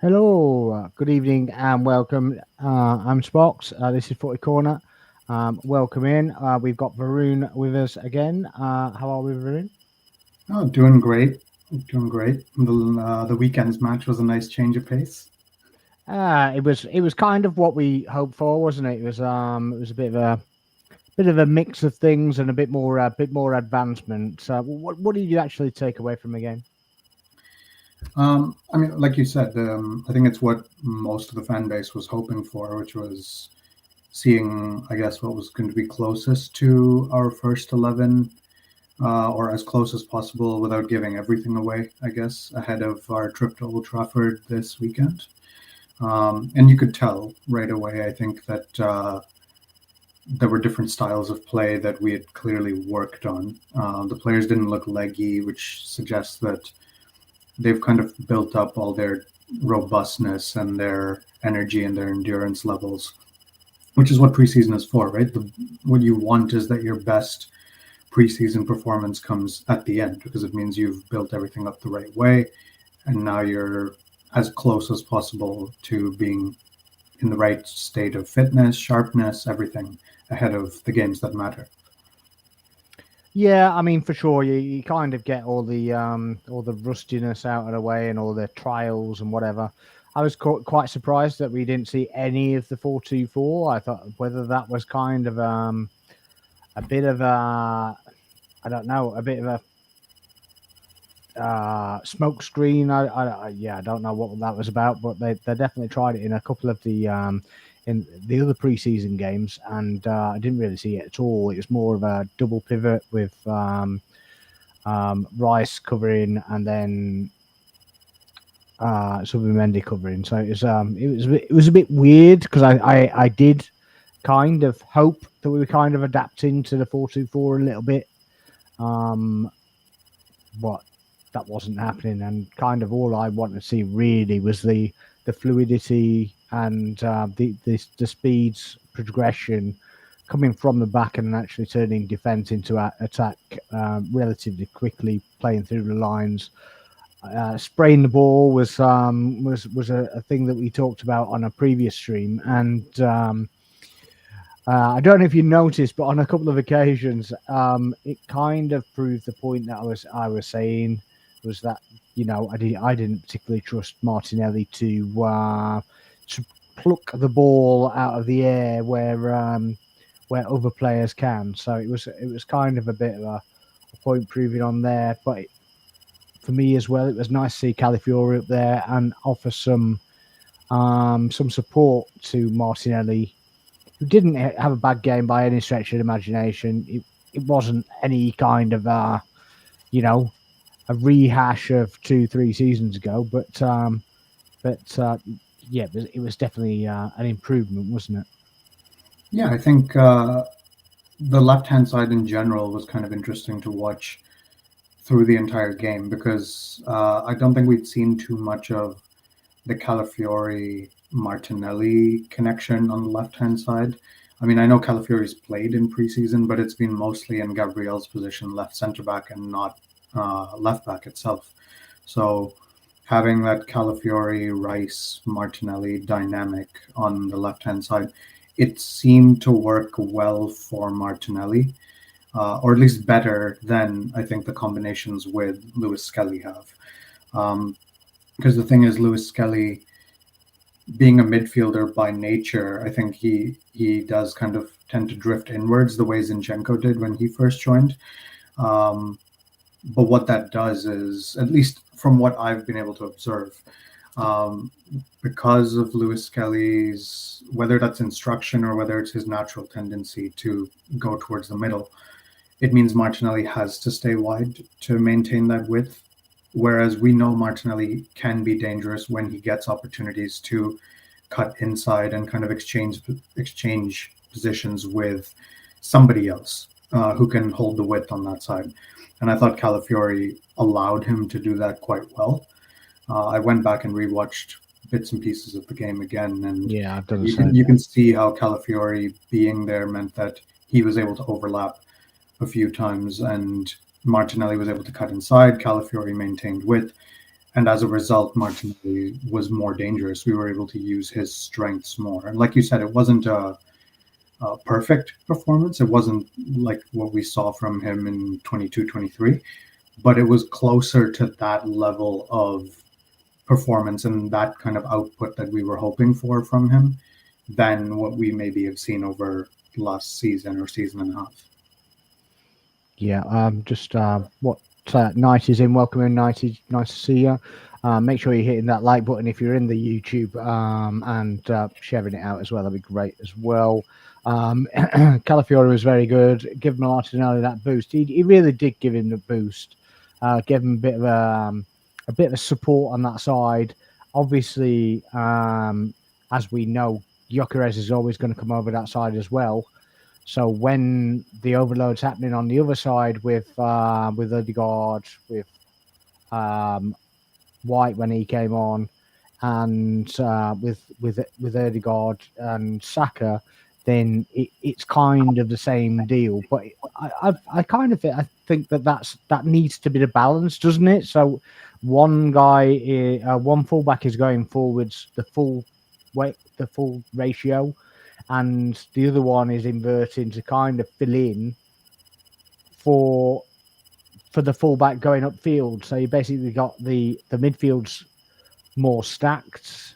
Hello, good evening, and welcome. I'm Spox. This is Footy Corner. Welcome in. We've got Varun with us again. How are we, Varun? Oh, doing great. Doing great. The weekend's match was a nice change of pace. It was kind of what we hoped for, wasn't it? It was a bit of a mix of things and a bit more advancement. What did you actually take away from the game? I mean, like you said, I think it's what most of the fan base was hoping for, which was seeing, I guess, what was going to be closest to our first 11, or as close as possible without giving everything away, I guess, ahead of our trip to Old Trafford this weekend. And you could tell right away, I think, that there were different styles of play that we had clearly worked on. The players didn't look leggy, which suggests that they've kind of built up all their robustness and their energy and their endurance levels, which is what preseason is for, right? What you want is that your best preseason performance comes at the end because it means you've built everything up the right way and now you're as close as possible to being in the right state of fitness, sharpness, everything ahead of the games that matter. Yeah, I mean, for sure, you kind of get all the rustiness out of the way and all the trials and whatever. I was quite surprised that we didn't see any of the 4-2-4. I thought whether that was kind of a bit of a, I don't know, a bit of a smoke screen. Yeah, I don't know what that was about, but they definitely tried it in a couple of the in the other preseason games, and I didn't really see it at all. It was more of a double pivot with Rice covering and then Sublimendi covering. So it was a bit weird because I did kind of hope that we were kind of adapting to the 4-2-4 a little bit. But that wasn't happening, and kind of all I wanted to see really was the fluidity and the speeds progression coming from the back and actually turning defense into attack relatively quickly, playing through the lines. Spraying the ball was a thing that we talked about on a previous stream, and I don't know if you noticed, but on a couple of occasions, it kind of proved the point that I was saying was that I didn't particularly trust Martinelli to pluck the ball out of the air where other players can. So it was kind of a bit of a point proving on there, but for me as well, it was nice to see Calafiori up there and offer some support to Martinelli, who didn't have a bad game by any stretch of the imagination. It wasn't any kind of a rehash of 2-3 seasons ago, but yeah, it was definitely an improvement, wasn't it? Yeah, I think the left hand side in general was kind of interesting to watch through the entire game because I don't think we'd seen too much of the Calafiori Martinelli connection on the left hand side. I mean, I know Calafiori's played in preseason, but it's been mostly in Gabriel's position, left centre back, and not left back itself. So having that Calafiori, Rice, Martinelli dynamic on the left hand side, it seemed to work well for Martinelli, or at least better than I think the combinations with Lewis Skelly have. Because the thing is, Lewis Skelly, being a midfielder by nature, I think he does kind of tend to drift inwards the way Zinchenko did when he first joined. But what that does is, at least from what I've been able to observe, because of Lewis Skelly's, whether that's instruction or whether it's his natural tendency to go towards the middle, it means Martinelli has to stay wide to maintain that width. Whereas we know Martinelli can be dangerous when he gets opportunities to cut inside and kind of exchange positions with somebody else who can hold the width on that side. And I thought Calafiori allowed him to do that quite well. I went back and rewatched bits and pieces of the game again, and Yeah, I've done the you can see how Calafiori being there meant that he was able to overlap a few times, and Martinelli was able to cut inside. Calafiori maintained width, And as a result, Martinelli was more dangerous. We were able to use his strengths more. And like you said, it wasn't a perfect performance. It wasn't like what we saw from him in 22-23, but it was closer to that level of performance and that kind of output that we were hoping for from him than what we maybe have seen over last season or season and a half. Yeah, just what night is in. Welcome in, night. Nice to see you. Make sure you're hitting that like button if you're in the YouTube, and sharing it out as well. That'd be great as well. Calafiore was very good. Give Martinelli that boost. He really did give him the boost. Give him a bit of support on that side. Obviously, as we know, Gyökeres is always going to come over that side as well. So when the overload's happening on the other side with Odegaard, with White when he came on, and with Odegaard and Saka, then it's kind of the same deal. But I kind of think that needs to be the balance, doesn't it? So one fullback is going forwards the full ratio, and the other one is inverting to kind of fill in for the fullback going upfield. So you basically got the midfield's more stacked.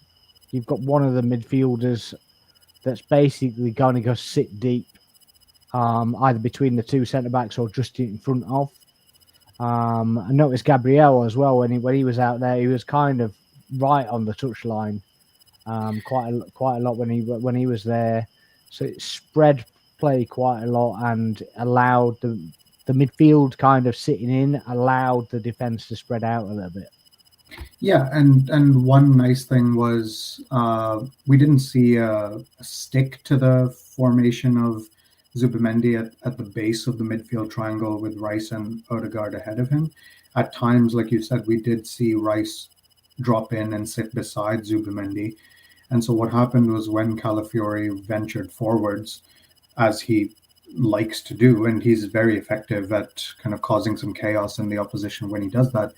You've got one of the midfielders that's basically going to go sit deep, either between the two centre backs or just in front of. I noticed Gabriel as well when he was out there. He was kind of right on the touchline, quite a lot when he was there. So it spread play quite a lot and allowed the midfield kind of sitting in, allowed the defense to spread out a little bit. Yeah, and one nice thing was we didn't see a stick to the formation of Zubimendi at the base of the midfield triangle with Rice and Odegaard ahead of him. At times, like you said, we did see Rice drop in and sit beside Zubimendi. And so what happened was when Calafiore ventured forwards, as he likes to do, and he's very effective at kind of causing some chaos in the opposition when he does that,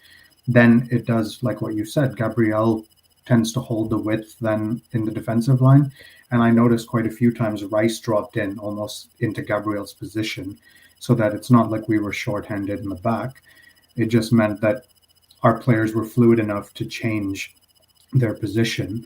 then it does, like what you said, Gabriel tends to hold the width then in the defensive line. And I noticed quite a few times Rice dropped in almost into Gabriel's position so that it's not like we were shorthanded in the back. It just meant that our players were fluid enough to change their position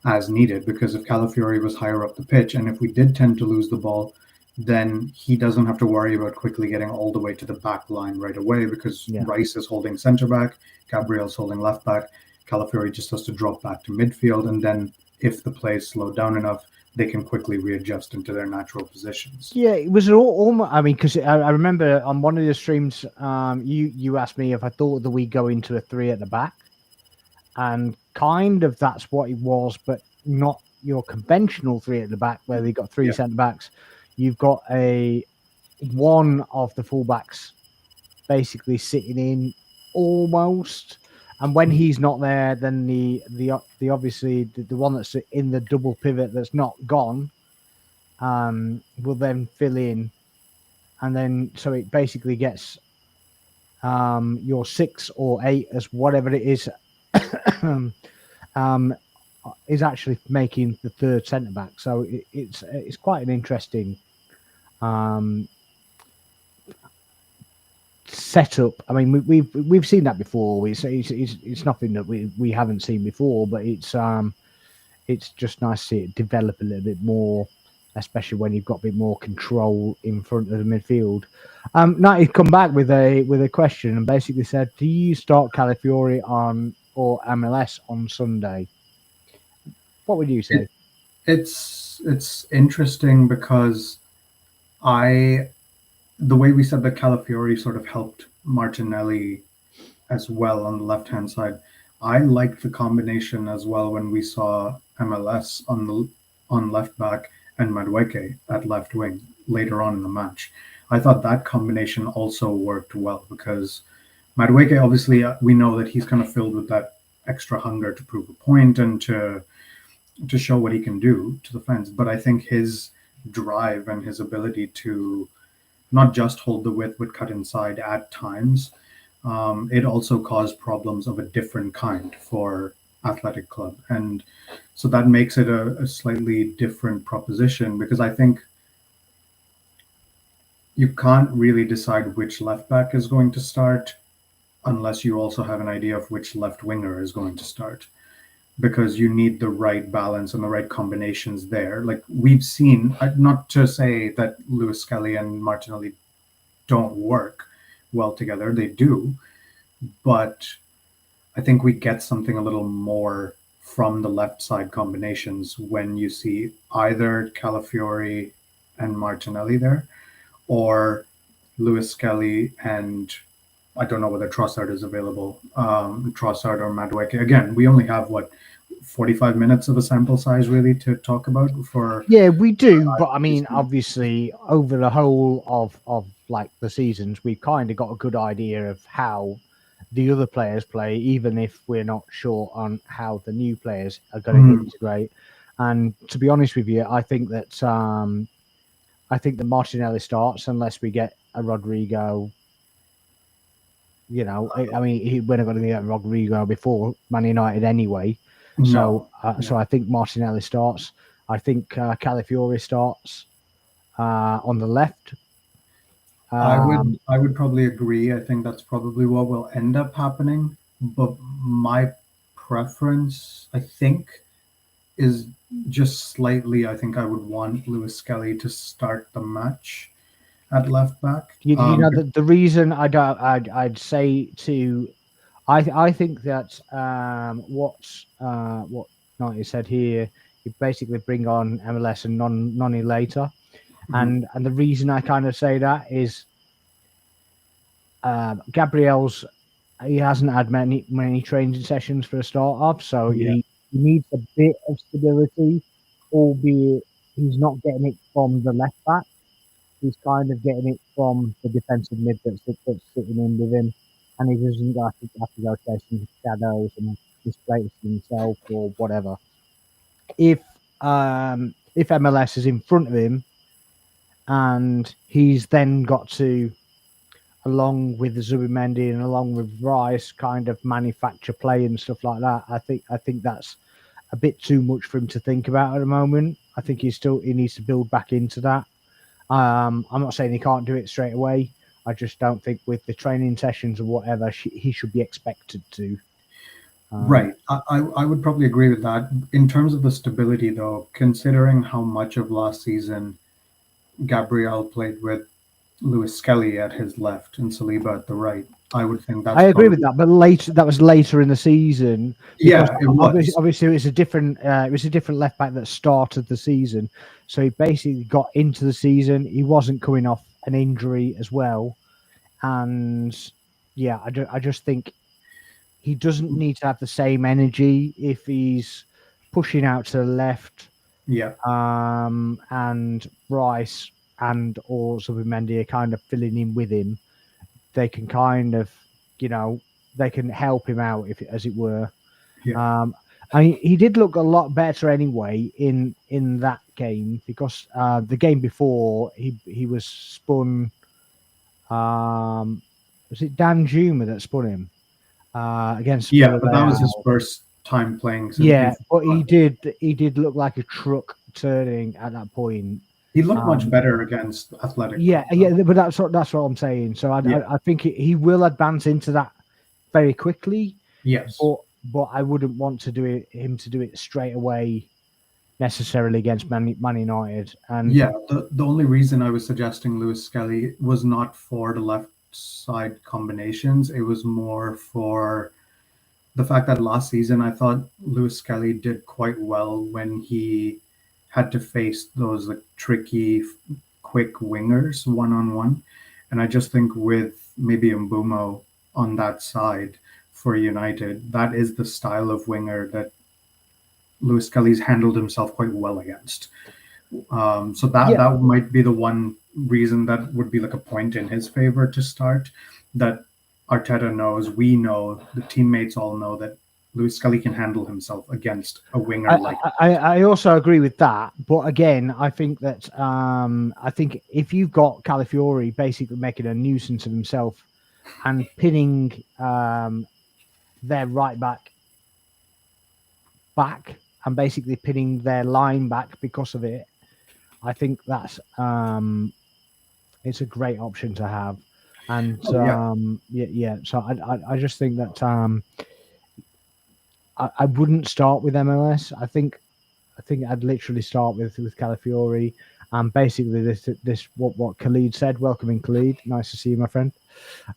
as needed, because if Calafiore was higher up the pitch and if we did tend to lose the ball, then he doesn't have to worry about quickly getting all the way to the back line right away, because Rice is holding centre back, Gabriel's holding left back. Calafiore just has to drop back to midfield, and then if the play is slowed down enough, they can quickly readjust into their natural positions. Yeah, it was almost. I mean, because I remember on one of the streams, you asked me if I thought that we go into a three at the back, and kind of that's what it was, but not your conventional three at the back where they got three centre backs. You've got one of the fullbacks basically sitting in almost, and when he's not there, then the obviously the one that's in the double pivot that's not gone will then fill in, and then so it basically gets your 6 or 8 as whatever it is is actually making the third centre back. So it's quite an interesting setup. I mean, we've seen that before. It's nothing that we haven't seen before, but it's just nice to see it develop a little bit more, especially when you've got a bit more control in front of the midfield. Now he's come back with a question and basically said, "Do you start Calafiore on or MLS on Sunday?" What would you say? It's interesting because the way we said that Calafiore sort of helped Martinelli as well on the left-hand side, I liked the combination as well when we saw MLS on left back and Madueke at left wing later on in the match. I thought that combination also worked well because Madueke, obviously, we know that he's kind of filled with that extra hunger to prove a point and to show what he can do to the fans. But I think his drive and his ability to not just hold the width but cut inside at times it also caused problems of a different kind for Athletic Club. And so that makes it a slightly different proposition, because I think you can't really decide which left back is going to start unless you also have an idea of which left winger is going to start, because you need the right balance and the right combinations there. Like we've seen, not to say that Lewis Skelly and Martinelli don't work well together, they do, but I think we get something a little more from the left side combinations when you see either Calafiori and Martinelli there, or Lewis Skelly and I don't know whether Trossard is available. Trossard or Madueke. Again, we only have 45 minutes of a sample size really to talk about for. Yeah, we do, but I mean, obviously, over the whole of like the seasons, we've kind of got a good idea of how the other players play, even if we're not sure on how the new players are going to integrate. And to be honest with you, I think that Martinelli starts unless we get a Rodrigo. You know, I mean, we're not going to get Rodrigo before Man United anyway. No. So I think Martinelli starts. I think Calafiori starts on the left. I would probably agree. I think that's probably what will end up happening. But my preference, I think, is just slightly. I think I would want Lewis Skelly to start the match at left back. You know, the reason I'd say to, I think that what Knighty said here, you basically bring on MLS and Noni later, and the reason I kind of say that is Gabriel's, he hasn't had many training sessions for a start off, so he needs a bit of stability, albeit he's not getting it from the left back. He's kind of getting it from the defensive mid that's sitting in with him, and he doesn't have to go chasing shadows and displacing himself or whatever. If MLS is in front of him, and he's then got to, along with Zubimendi and along with Rice, kind of manufacture play and stuff like that. I think that's a bit too much for him to think about at the moment. I think he needs to build back into that. I'm not saying he can't do it straight away. I just don't think with the training sessions or whatever, he should be expected to. Right. I would probably agree with that. In terms of the stability, though, considering how much of last season Gabriel played with Lewis Skelly at his left and Saliba at the right, I would think that's. I agree with that, but that was later in the season. Yeah, it was. Obviously, it was a different left back that started the season. So he basically got into the season. He wasn't coming off an injury as well, and yeah, I just think he doesn't need to have the same energy if he's pushing out to the left. Yeah. And Rice and or Zubimendi are kind of filling in with him. They can kind of, they can help him out, as it were. Yeah. I mean, he did look a lot better anyway in that game, because the game before he was spun. Was it Dan Juma that spun him against? Yeah, but that was his first time playing. Yeah, but he did look like a truck turning at that point. He looked much better against Athletic. Yeah, but that's what I'm saying. So I think he will advance into that very quickly. Yes, but I wouldn't want him to do it straight away necessarily against Man United. And yeah, the only reason I was suggesting Lewis Skelly was not for the left side combinations. It was more for the fact that last season I thought Lewis Skelly did quite well when he had to face those tricky, quick wingers one-on-one. And I just think with maybe Mbumo on that side for United, that is the style of winger that Lewis Skelly's handled himself quite well against. So that might be the one reason that would be a point in his favor to start, that Arteta knows, we know, the teammates all know that Lewis Skelly can handle himself against a winger I also agree with that, but again, I think that if you've got Calafiori basically making a nuisance of himself and pinning their right back and basically pinning their line back because of it. I think that's it's a great option to have. And Oh yeah. yeah. So I just think that I wouldn't start with MLS. I think I'd literally start with Calafiori, and basically this what Khalid said. Welcoming Khalid, nice to see you, my friend.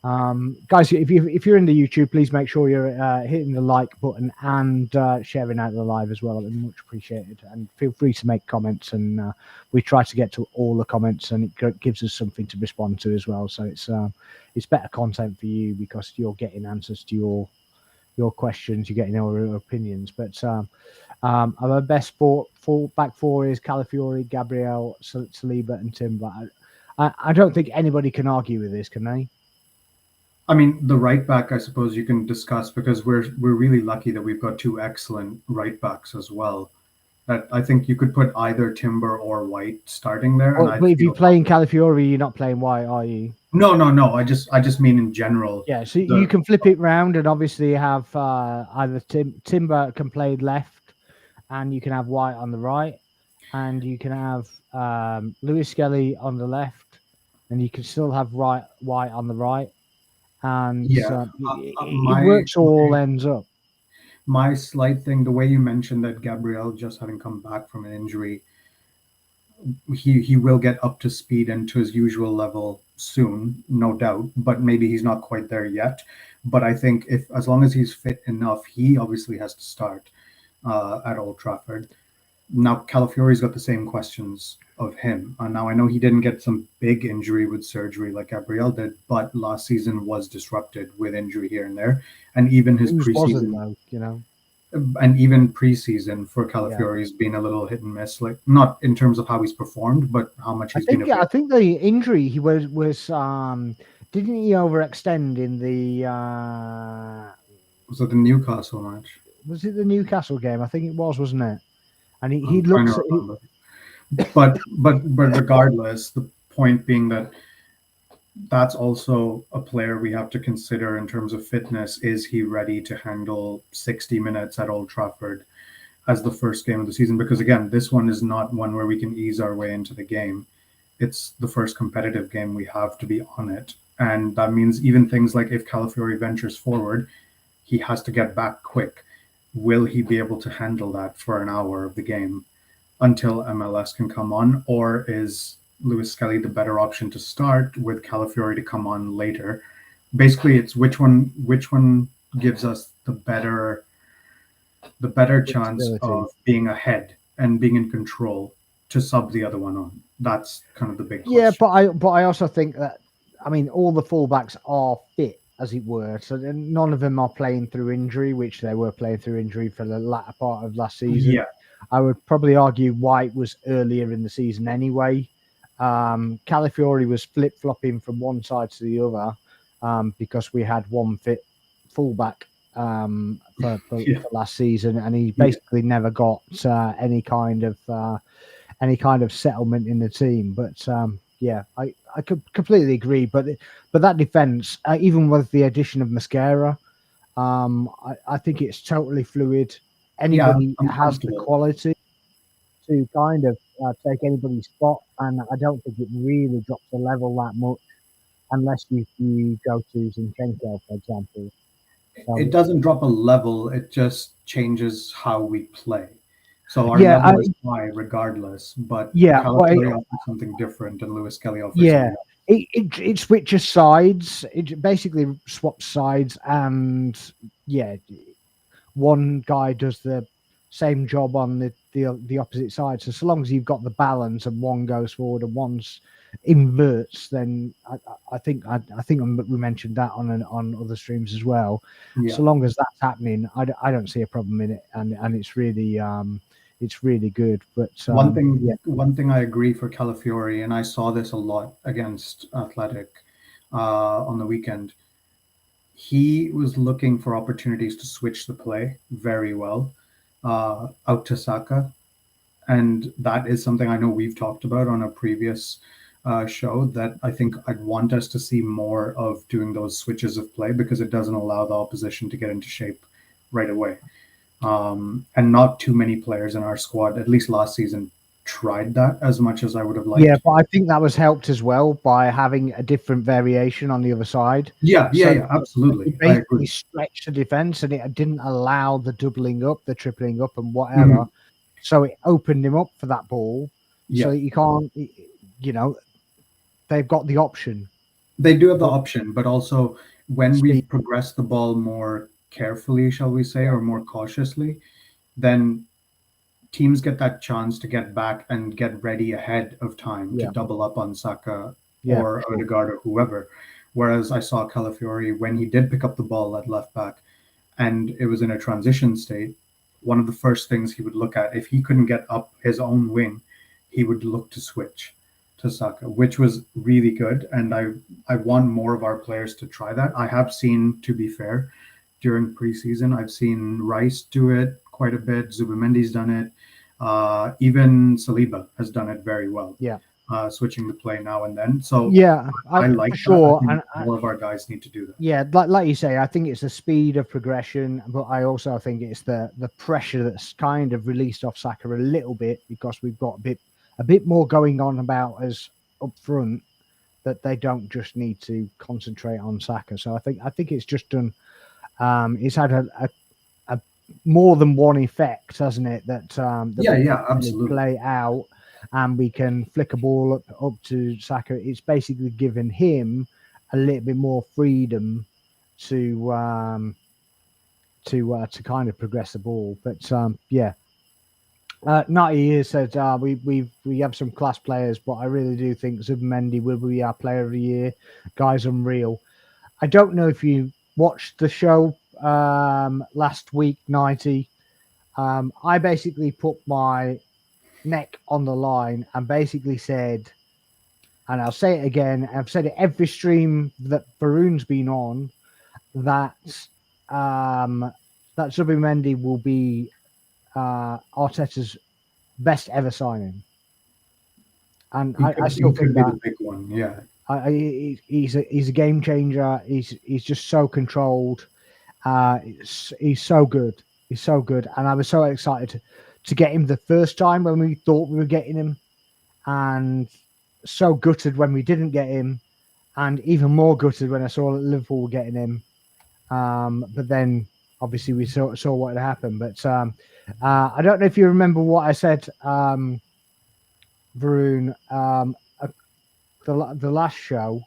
Guys, if you're in the YouTube, please make sure you're hitting the like button and sharing out the live as well. It'd be much appreciated. And feel free to make comments, and we try to get to all the comments, and it gives us something to respond to as well. So it's better content for you because you're getting answers to your questions, you're getting your opinions. But our best back four is Calafiori, Gabriel, Saliba, and Timber. I don't think anybody can argue with this, can they? I mean, the right back, I suppose you can discuss because we're really lucky that we've got two excellent right backs as well. That I think you could put either Timber or White starting there, and But I'd if you're feel playing Calafiori, you're not playing White, are you? no. I just mean in general. Yeah, so you The can flip it round and obviously have either Timber can play left, and you can have White on the right, and you can have Lewis Skelly on the left, and you can still have White on the right, and yeah, it works all ends up. my slight thing, the way you mentioned that Gabriel just having come back from an injury, he will get up to speed and to his usual level soon, no doubt. But maybe he's not quite there yet. But I think if as long as he's fit enough, he obviously has to start at Old Trafford. Now Calafiori's got the same questions of him. Now I know he didn't get some big injury with surgery like Gabriel did, but last season was disrupted with injury here and there, and even his Whose wasn't preseason though, you know? and even preseason for Yeah. Calafiori has been a little hit and miss. Like not in terms of how he's performed, but how much he's been I available. think the injury he was didn't he overextend in the Was it the Newcastle match? was it the Newcastle game? I think it was, wasn't it? And he I'm trying looks to remember. But regardless, the point being that that's also a player we have to consider in terms of fitness. Is he ready to handle 60 minutes at Old Trafford as the first game of the season? Because again, this one is not one where we can ease our way into the game. It's the first competitive game we have to be on it. And that means even things like if Calafiori ventures forward, he has to get back quick. Will he be able to handle that for an hour of the game until MLS can come on? Or is Lewis Skelly the better option to start with Calafiori to come on later? Basically, it's which one gives us the better chance of being ahead and being in control to sub the other one on. That's kind of the big question. Yeah, but I also think that I mean all the fullbacks are fit, as it were. So none of them are playing through injury, which they were playing through injury for the latter part of last season. Yeah. I would probably argue White was earlier in the season anyway. Calafiori was flip flopping from one side to the other because we had one fit fullback for last season, and he basically never got any kind of settlement in the team. But yeah, I could completely agree. But that defense, even with the addition of Mascara, I think it's totally fluid. Anybody has the quality to kind of take anybody's spot, and I don't think it really drops the level that much unless you go to Zinchenko, for example. It doesn't drop a level; it just changes how we play. So our level is high regardless, but Calafiori offers something different, and Lewis Skelly offers something else. It switches sides. It basically swaps sides, and yeah, one guy does the same job on the opposite side. So long as you've got the balance and one goes forward and one's inverts, then I think we mentioned that on other streams as well. Yeah. So long as that's happening, I don't see a problem in it, and it's really good. But one thing I agree for Calafiori, and I saw this a lot against Athletic on the weekend. He was looking for opportunities to switch the play very well out to Saka, and that is something I know we've talked about on a previous show that I think I'd want us to see more of doing those switches of play because it doesn't allow the opposition to get into shape right away. And not too many players in our squad, at least last season, tried that as much as I would have Yeah, liked. but I think that was helped as well by having a different variation on the other side. Yeah, So absolutely. it I basically agree. stretched the defense and it didn't allow the doubling up, the tripling up, and whatever. Mhm. So it opened him up for that ball. So Yeah, that you can't, they've got the option. they do have the But option, but also when speed, we've progressed the ball more carefully, shall we say, yeah, or more cautiously, then teams get that chance to get back and get ready ahead of time to yeah, double up on Saka yeah, for or sure. Odegaard or whoever. Whereas I saw Calafiori when he did pick up the ball at left back and it was in a transition state, one of the first things he would look at, if he couldn't get up his own wing, he would look to switch to Saka, which was really good. And I want more of our players to try that. I have seen, to be fair, during preseason, I've seen Rice do it quite a bit. Zubimendi's done it. Even Saliba has done it very well, Yeah, switching the play now and then. So yeah, I for like that. I sure. think And more of our guys need to do that. yeah, like you say, I think it's the speed of progression, but I also think it's the pressure that's kind of released off Saka a little bit because we've got a bit more going on about us up front that they don't just need to concentrate on Saka. So I think it's just done. It's had a more than one effect, hasn't it? That Yeah, we can yeah, really absolutely. play out and we can flick a ball up to Saka. It's basically given him a little bit more freedom to to kind of progress the ball. But yeah, 90 years said we have some class players, but I really do think Zubimendi will be our player of the year. Guy's unreal. I don't know if you watched the show last week, 90. I basically put my neck on the line and basically said, and I'll say it again, I've said it every stream that Varun's been on, that um, that Zubimendi will be Arteta's best ever signing. And I He still think could be that the big one. Yeah. he's a game changer. He's just so controlled. He's so good. He's so good, and I was so excited to get him the first time when we thought we were getting him, and so gutted when we didn't get him, and even more gutted when I saw that Liverpool were getting him. But then obviously we saw what had happened. But I don't know if you remember what I said, Varun, the last show,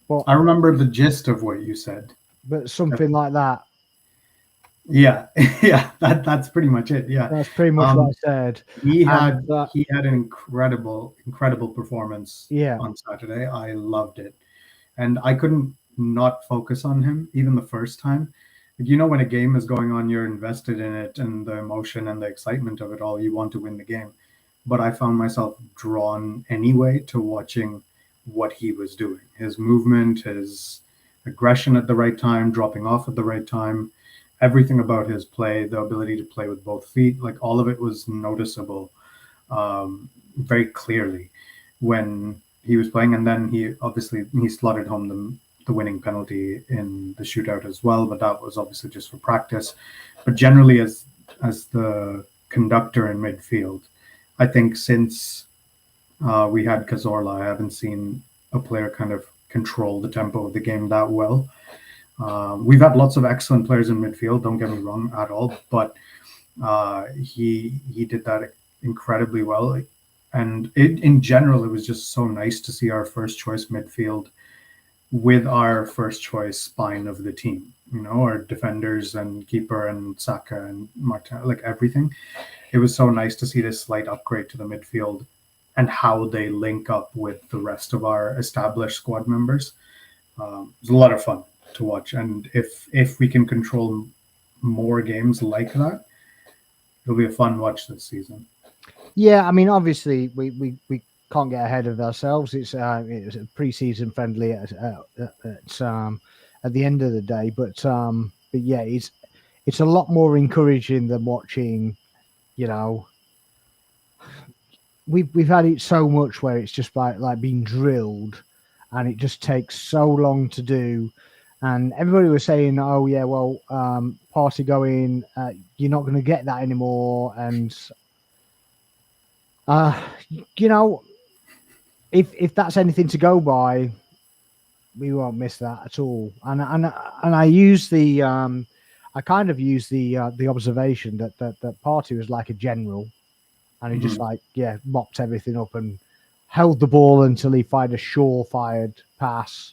but I remember the gist of what you said. something like that. Yeah, yeah, that's pretty much it. Yeah. That's pretty much what I Um, said. he And had he had an incredible performance yeah, on Saturday. I loved it. And I couldn't not focus on him even the first time. Like, when a game is going on, you're invested in it and the emotion and the excitement of it all. You want to win the game. But I found myself drawn anyway to watching what he was doing. His movement, his aggression at the right time, dropping off at the right time, everything about his play, the ability to play with both feet, like all of it was noticeable very clearly when he was playing. And then he slotted home the winning penalty in the shootout as well, but that was obviously just for practice. But generally, as the conductor in midfield, I think since we had Cazorla, I haven't seen a player kind of control the tempo of the game that well. We've had lots of excellent players in midfield, don't get me wrong at all, but he did that incredibly well. And in general, it was just so nice to see our first choice midfield with our first choice spine of the team. Our defenders and keeper and Saka and Martin, like everything. It was so nice to see this slight upgrade to the midfield and how they link up with the rest of our established squad members. It was a lot of fun to watch, and if we can control more games like that, it'll be a fun watch this season. yeah. I mean, obviously, we can't get ahead of ourselves. It's a pre-season friendly at the end of the day, but yeah, it's a lot more encouraging than watching, you know, we've had it so much where it's just like being drilled, and it just takes so long to do. And everybody was saying, "Oh yeah, well, party going, you're not going to get that anymore." And uh, you know, if that's anything to go by, we won't miss that at all. And I use I kind of use the observation that Party was like a general, and he just Mhm. like mopped everything up and held the ball until he fired a sure-fired pass,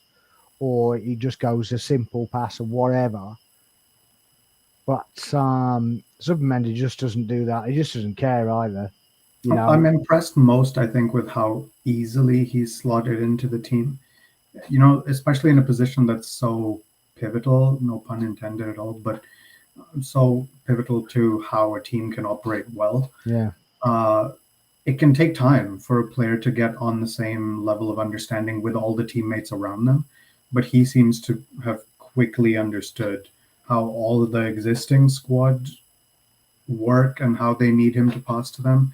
or he just goes a simple pass or whatever. But Submendy just doesn't do that. He just doesn't care either. You I'm know, impressed most, I think, with how easily he's slotted into the team. Especially in a position that's so pivotal, no pun intended at all, but so pivotal to how a team can operate well. yeah, Uh, it can take time for a player to get on the same level of understanding with all the teammates around them, but he seems to have quickly understood how all of the existing squad work and how they need him to pass to them,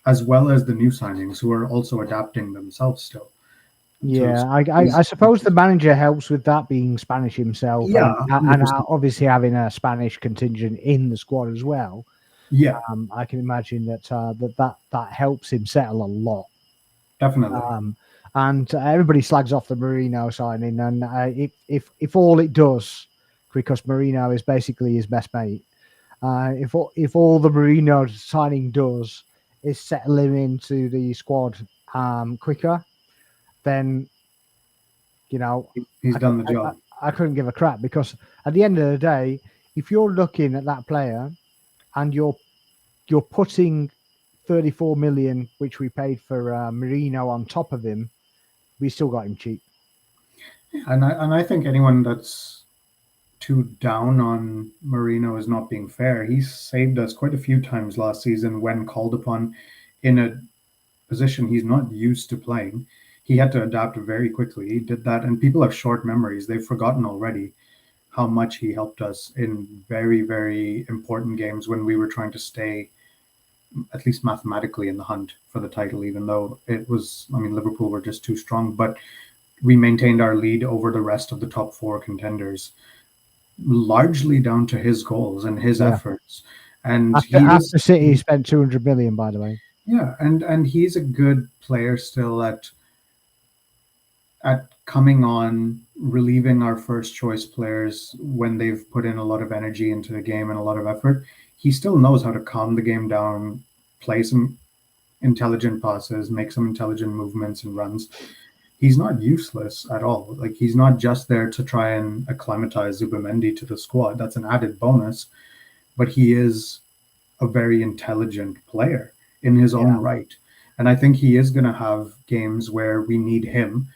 as well as the new signings who are also adapting themselves still to. yeah. I suppose the manager helps with that, being Spanish himself, Yeah, and 100%. obviously having a Spanish contingent in the squad as well. Yeah, I can imagine that helps him settle a lot. definitely. Um, and everybody slags off the Marino signing, and if all it does, because Marino is basically his best mate, if all the Marino signing does is settle him into the squad quicker, then you know He's I, done the I, job. I couldn't give a crap, because at the end of the day, if you're looking at that player and you're putting 34 million, which we paid for Marino, on top of him, we still got him cheap. And I think anyone that's too down on Marino is not being fair. He saved us quite a few times last season when called upon in a position he's not used to playing. He had to adapt very quickly. He did that, and people have short memories. They've forgotten already how much he helped us in very, very important games when we were trying to stay, at least mathematically, in the hunt for the title, even though it was, I mean, Liverpool were just too strong. But we maintained our lead over the rest of the top four contenders, largely down to his goals and his Yeah. efforts. And he is, After City spent 200 million, by the way. yeah, and he's a good player still at coming on, relieving our first choice players when they've put in a lot of energy into the game and a lot of effort. He still knows how to calm the game down, play some intelligent passes, make some intelligent movements and runs. He's not useless at all. Like, he's not just there to try and acclimatize Zubimendi to the squad. That's an added bonus, but he is a very intelligent player in his own Yeah. right. And I think he is going to have games where we need him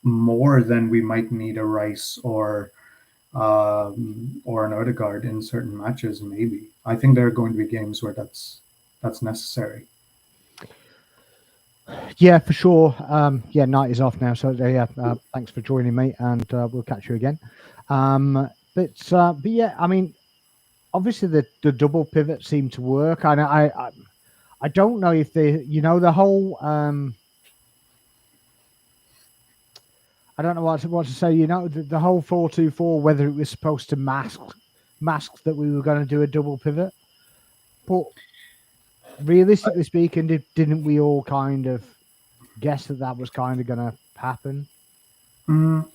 more than we might need a Rice or an Odegaard in certain matches. Maybe I think there are going to be games where that's necessary. Yeah, for sure. Yeah, night is off now, so yeah. Thanks for joining me, and we'll catch you again. But yeah, I mean, obviously the double pivot seemed to work, and I don't know if the whole I don't know what to say. The whole 4-2-4, whether it was supposed to mask that we were going to do a double pivot, but realistically speaking, didn't we all kind of guess that was kind of going to happen? Mm,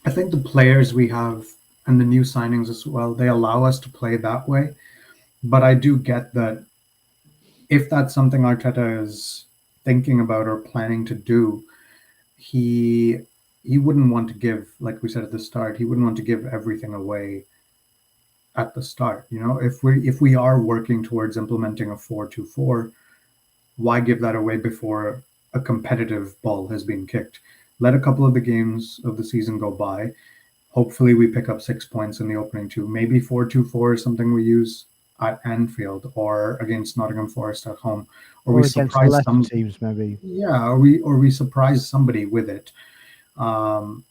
I think the players we have and the new signings as well, they allow us to play that way. But I do get that if that's something Arteta is thinking about or planning to do, he he wouldn't want to give, like we said at the start, he wouldn't want to give everything away at the start. If we are working towards implementing a 4-2-4, why give that away before a competitive ball has been kicked? Let a couple of the games of the season go by. Hopefully, we pick up 6 points in the opening two. Maybe 4-2-4 is something we use at Anfield or against Nottingham Forest at home, or we Or against the surprise lesser some. teams, maybe. Yeah, or we surprise somebody with it. Um,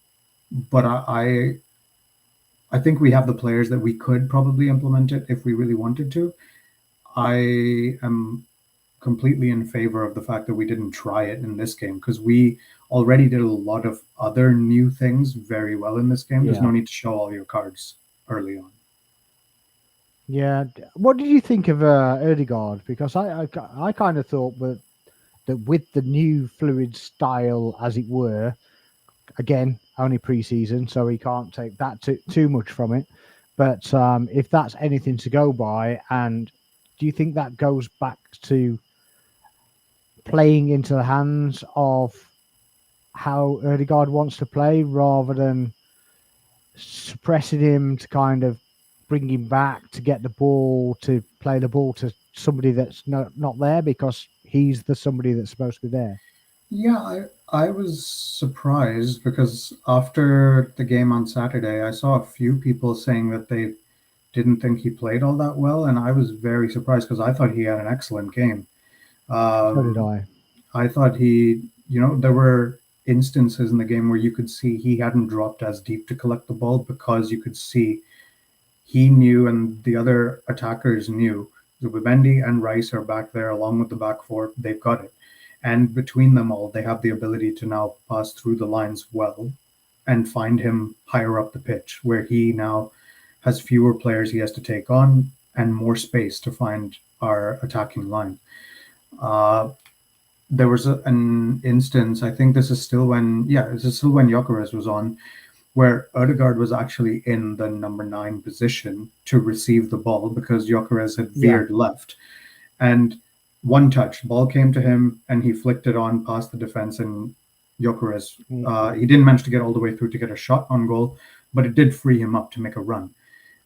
but I think we have the players that we could probably implement it if we really wanted to. I am completely in favor of the fact that we didn't try it in this game because we already did a lot of other new things very well in this game. There's Yeah. no need to show all your cards early on. Yeah. What did you think of Erdegaard? Because I kind of thought that with the new fluid style, as it were, again, only pre-season, so he can't take that too much from it. But if that's anything to go by, and do you think that goes back to playing into the hands of how Erdegaard wants to play rather than suppressing him to kind of bring him back to get the ball, to play the ball to somebody that's not there because he's the somebody that's supposed to be there? Yeah, I was surprised because after the game on Saturday, I saw a few people saying that they didn't think he played all that well, and I was very surprised because I thought he had an excellent game. So did Um, I. I thought there were instances in the game where you could see he hadn't dropped as deep to collect the ball because you could see he knew and the other attackers knew Zubimendi and Rice are back there along with the back four. They've got it. And between them all, they have the ability to now pass through the lines well and find him higher up the pitch where he now has fewer players he has to take on and more space to find our attacking line. Uh, there was an instance, I think this is still when Gyökeres was on, where Odegaard was actually in the number 9 position to receive the ball because Gyökeres had Yeah. veered left. And one touch, ball came to him and he flicked it on past the defense and Gyökeres, he didn't manage to get all the way through to get a shot on goal, but it did free him up to make a run.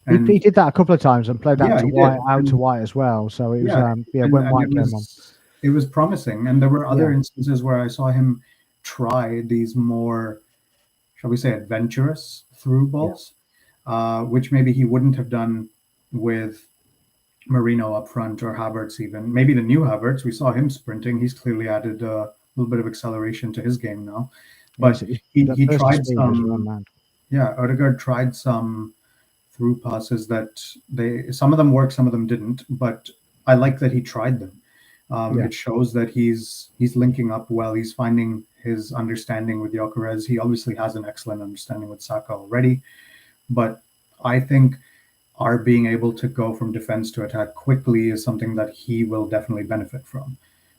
He And did that a couple of times and played yeah, out to he did. White as well. So it was Yeah, when and White came on. it was promising. And there were other Yeah. instances where I saw him try these more, shall we say, adventurous through Yeah. balls, which maybe he wouldn't have done with Marino up front or Havertz even. Maybe the new Havertz, we saw him sprinting. He's clearly added a little bit of acceleration to his game now. But The he burst of tried speed was some, unmanned. yeah, Odegaard tried some through passes that some of them worked, some of them didn't. But I like that he tried them. Yeah. It shows that he's linking up well. He's finding his understanding with Gyökeres. He obviously has an excellent understanding with Saka already, but I think our being able to go from defense to attack quickly is something that he will definitely benefit from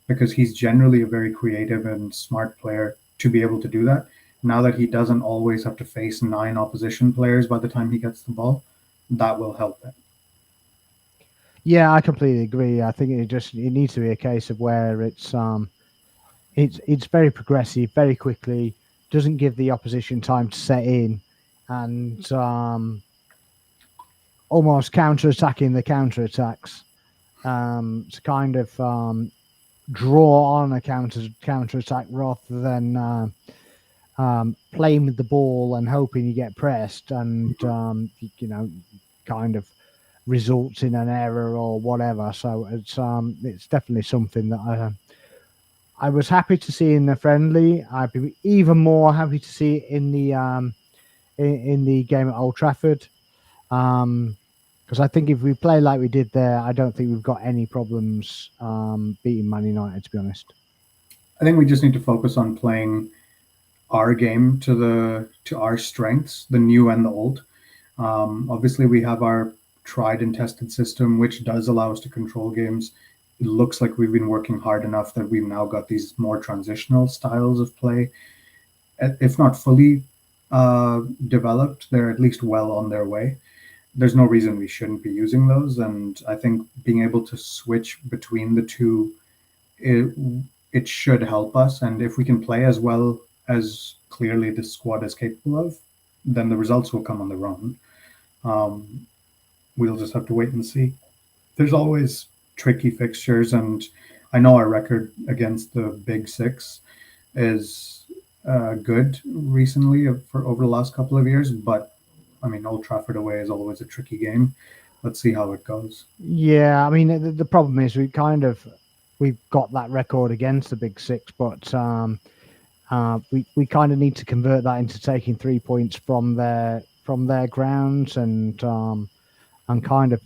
because he's generally a very creative and smart player to be able to do that. Now that he doesn't always have to face 9 opposition players by the time he gets the ball, that will help him. Yeah, I completely agree. I think it needs to be a case of where it's very progressive, very quickly, doesn't give the opposition time to set in, and almost counter-attacking the counter-attacks to kind of draw on a counter-attack rather than playing with the ball and hoping you get pressed and kind of results in an error or whatever. So it's definitely something that I was happy to see in the friendly. I'd be even more happy to see it in the game at Old Trafford. Because I think if we play like we did there, I don't think we've got any problems beating Man United, to be honest. I think we just need to focus on playing our game to our strengths, the new and the old. Obviously, we have our tried and tested system, which does allow us to control games. It looks like we've been working hard enough that we've now got these more transitional styles of play. If not fully developed, they're at least well on their way. There's no reason we shouldn't be using those. And I think being able to switch between the two, it should help us. And if we can play as well as clearly this squad is capable of, then the results will come on their own. We'll just have to wait and see. There's always tricky fixtures, and I know our record against the Big Six is good recently for over the last couple of years, but I mean, Old Trafford away is always a tricky game. Let's see how it goes. Yeah, I mean, the problem is we've got that record against the Big Six, but we kind of need to convert that into taking 3 points from their grounds and kind of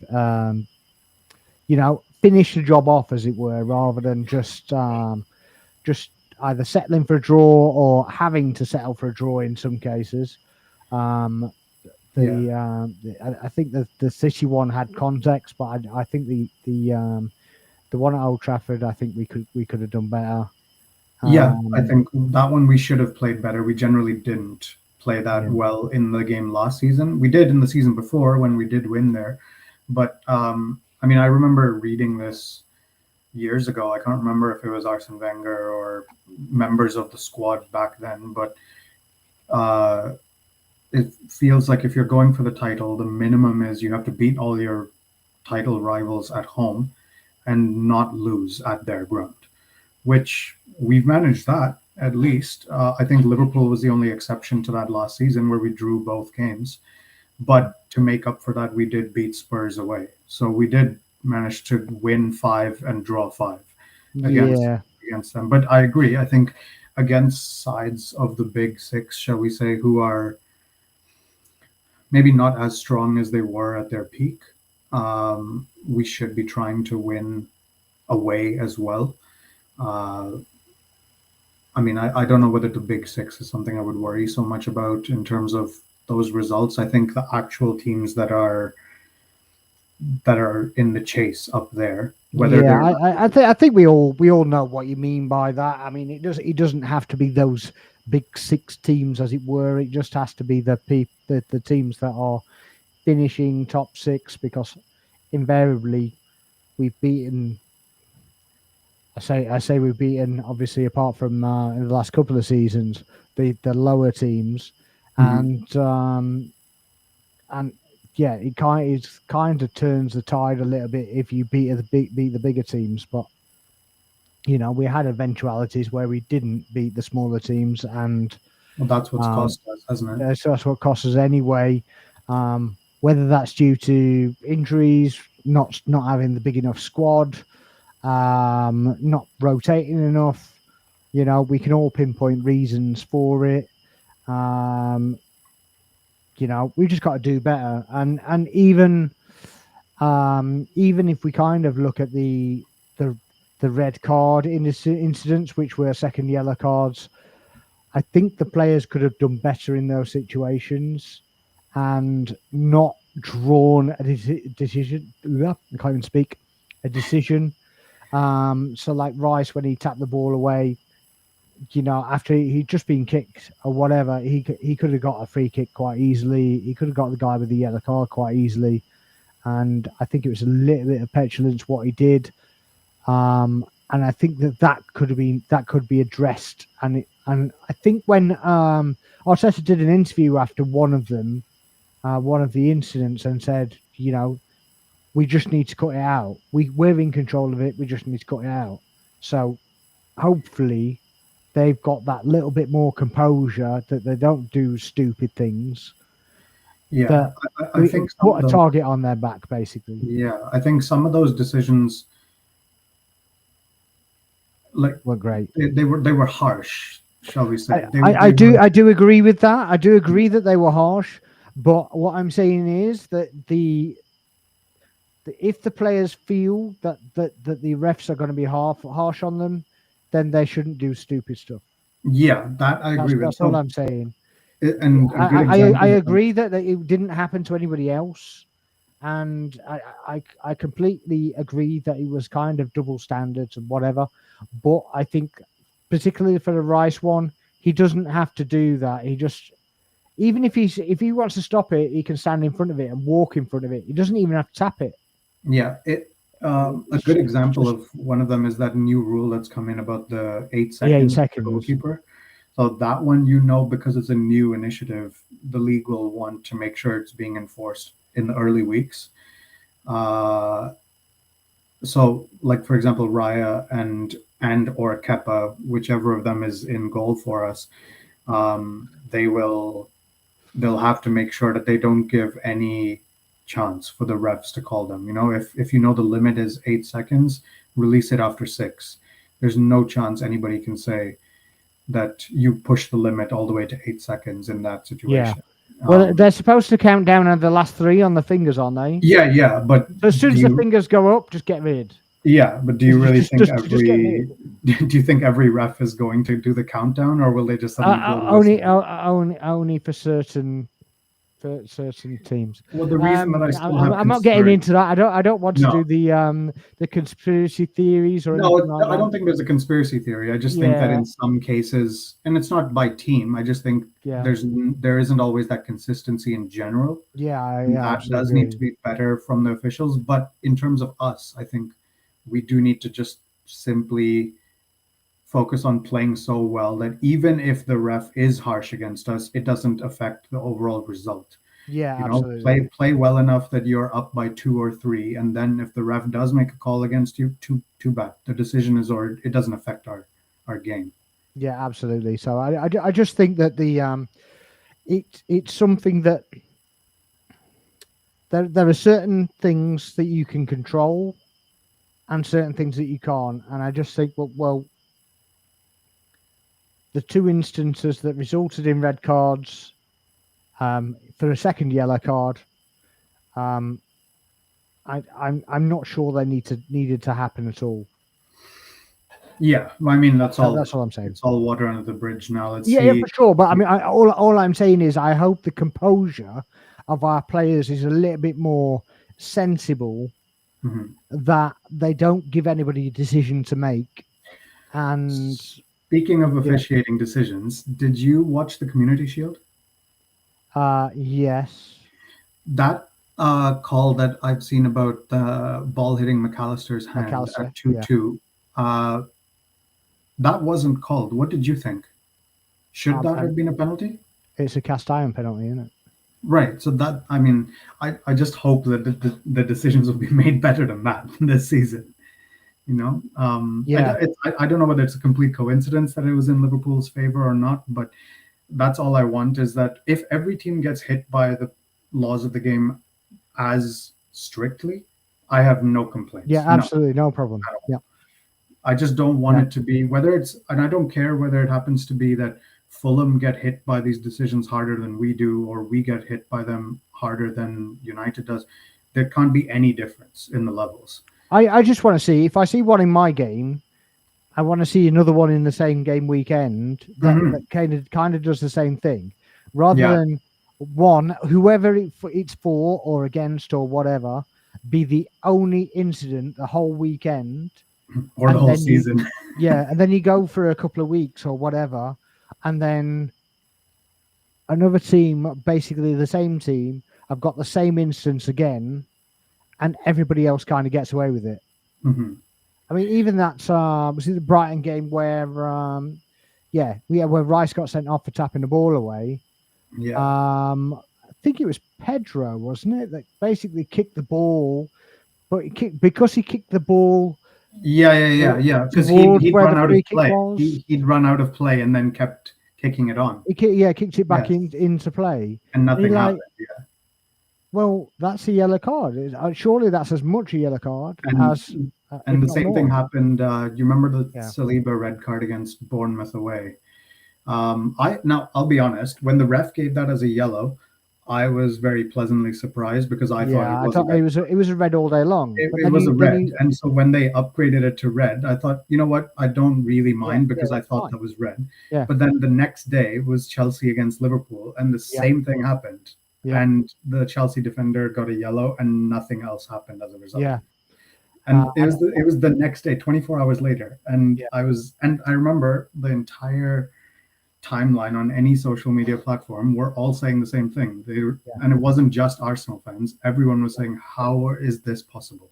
finish the job off, as it were, rather than just either settling for a draw or having to settle for a draw in some cases. I think the City one had context, but I think the one at Old Trafford, I think we could have done better. Yeah, I think that one we should have played better. We generally didn't play that well in the game last season. We did in the season before when we did win there, but I mean, I remember reading this years ago. I can't remember if it was Arsene Wenger or members of the squad back then, but it feels like if you're going for the title, the minimum is you have to beat all your title rivals at home and not lose at their ground, which we've managed that at least. I think Liverpool was the only exception to that last season where we drew both games. But to make up for that, we did beat Spurs away. So we did manage to win 5 and draw 5 against them. But I agree. I think against sides of the big six, shall we say, who are maybe not as strong as they were at their peak, we should be trying to win away as well. I mean, I don't know whether the big six is something I would worry so much about in terms of those results. I think the actual teams that are in the chase up there, whether I think we all know what you mean by that. I mean, it doesn't have to be those big six teams, as it were. It just has to be the teams that are finishing top 6, because invariably we've beaten. I say we've beaten, obviously, apart from in the last couple of seasons, the lower teams, and yeah, it kind of turns the tide a little bit if you beat the bigger teams. But you know, we had eventualities where we didn't beat the smaller teams, and that's what's cost us, hasn't it? So that's what cost us anyway. Whether that's due to injuries, not having the big enough squad, not rotating enough, you know, we can all pinpoint reasons for it. You know, we just got to do better, and even if we kind of look at the red card incidents, which were second yellow cards, I think the players could have done better in those situations and not drawn a decision. I can't even speak. A decision. So like Rice, when he tapped the ball away, you know, after he'd just been kicked or whatever, he could have got a free kick quite easily. He could have got the guy with the yellow card quite easily. And I think it was a little bit of petulance what he did. And I think that could be addressed. And I think when Arteta did an interview after one of the incidents, and said, you know, we just need to cut it out. We're in control of it. We just need to cut it out. So hopefully they've got that little bit more composure, that they don't do stupid things. Yeah, I think put a target on their back, basically. Yeah, I think some of those decisions, were great. They were harsh, shall we say? I do agree with that. I do agree that they were harsh. But what I'm saying is that if the players feel that the refs are going to be harsh on them, then they shouldn't do stupid stuff. Yeah, that I agree with. That's all I'm saying. And I agree that it didn't happen to anybody else, and I completely agree that it was kind of double standards and whatever. But I think, particularly for the Rice one, he doesn't have to do that. He just, even if he wants to stop it, he can stand in front of it and walk in front of it. He doesn't even have to tap it. Yeah, a good example of one of them is that new rule that's come in about the 8 seconds. 8 seconds. Goalkeeper. So that one, you know, because it's a new initiative, the league will want to make sure it's being enforced in the early weeks. So, like for example, Raya and or Kepa, whichever of them is in goal for us, they'll have to make sure that they don't give any chance for the refs to call them. You know, if you know the limit is 8 seconds, release it after 6. There's no chance anybody can say that you push the limit all the way to 8 seconds in that situation. Yeah. Well, they're supposed to count down on the last 3 on the fingers, aren't they? Yeah, but so as soon as the fingers go up, just get rid. Yeah, but do you really think Just get me. do you think every ref is going to do the countdown, or will they just suddenly blow the whistle? Only for certain teams. Well, the reason that I still have I'm not getting concern. into that. I don't want to No, do the conspiracy theories or no, anything like I don't that. think there's a conspiracy theory. I just think that Yeah, in some cases, and it's not by team. I just think yeah, there isn't always that consistency in general, yeah. and I that absolutely does need to agree. be better from the officials. But in terms of us, I think we do need to just simply focus on playing so well that even if the ref is harsh against us, it doesn't affect the overall result. Yeah, You know, absolutely. play well enough that you're up by 2 or 3, and then if the ref does make a call against you, too bad. The decision is, or it doesn't affect our game. Yeah, absolutely. So I just think that it's something that there are certain things that you can control and certain things that you can't. And I just think, well, the two instances that resulted in red cards for a second yellow card, um, I'm not sure they needed to happen at all. Yeah, I mean That's all I'm saying. It's all water under the bridge now. Let's Yeah, see. for sure. But I mean, all I'm saying is I hope the composure of our players is a little bit more sensible, Mhm. that they don't give anybody a decision to make. And Speaking of yeah, officiating decisions, did you watch the Community Shield? yes, That call that I've seen about the ball hitting McAllister's hand McAllister. at Yeah, 2-2, uh, that wasn't called. What did you think? Should that and have been a penalty? it's a cast iron penalty, isn't it? Right. So that, I mean, I just hope that the decisions will be made better than that this season. You know, Yeah, I don't know whether it's a complete coincidence that it was in Liverpool's favor or not, but that's all I want, is that if every team gets hit by the laws of the game as strictly, I have no complaints. yeah, No, absolutely, no problem. Yeah, I just don't want yeah, it to be, whether it's, and I don't care whether it happens to be that Fulham get hit by these decisions harder than we do, or we get hit by them harder than United does. There can't be any difference in the levels. I just want to see, if I see one in my game, I want to see another one in the same game weekend that Hmm. kind of does the same thing, rather Yeah, than one, whoever it's for or against or whatever, be the only incident the whole weekend. or the And whole then season. and then you go for a couple of weeks or whatever, and then another team, basically the same team, have got the same instance again, and everybody else kind of gets away with it. Hmm. I mean, even that was it the Brighton game where where Rice got sent off for tapping the ball away. Yeah, I think it was Pedro, wasn't it, that basically kicked the ball, but because he kicked the ball yeah. Because towards he'd where the run out free of kick play. was. He'd run out of play and then kept kicking it on. Kicked it back Yes, into play. and And you're nothing like, happened. Yeah, well, that's a yellow card. Surely that's as much a yellow card and as, and if the not same thing more. happened. You remember the Yeah, Saliba red card against Bournemouth away? I'll be honest. When the ref gave that as a yellow, I was very pleasantly surprised because I thought it yeah. I was a thought red. it was a red all day long. But It was a then red, you and so when they upgraded it to red, I thought, you know what, I don't really yeah, mind yeah, because I that's thought fine. that was red. Yeah, But then the next day was Chelsea against Liverpool, and the yeah, same thing happened, yeah, and the Chelsea defender got a yellow, and nothing else happened as a result. yeah. And And it was the next day, 24 hours later, and yeah, I remember the entire timeline on any social media platform were all saying the same thing. yeah. And it wasn't just Arsenal fans. Everyone was saying, "How is this possible?"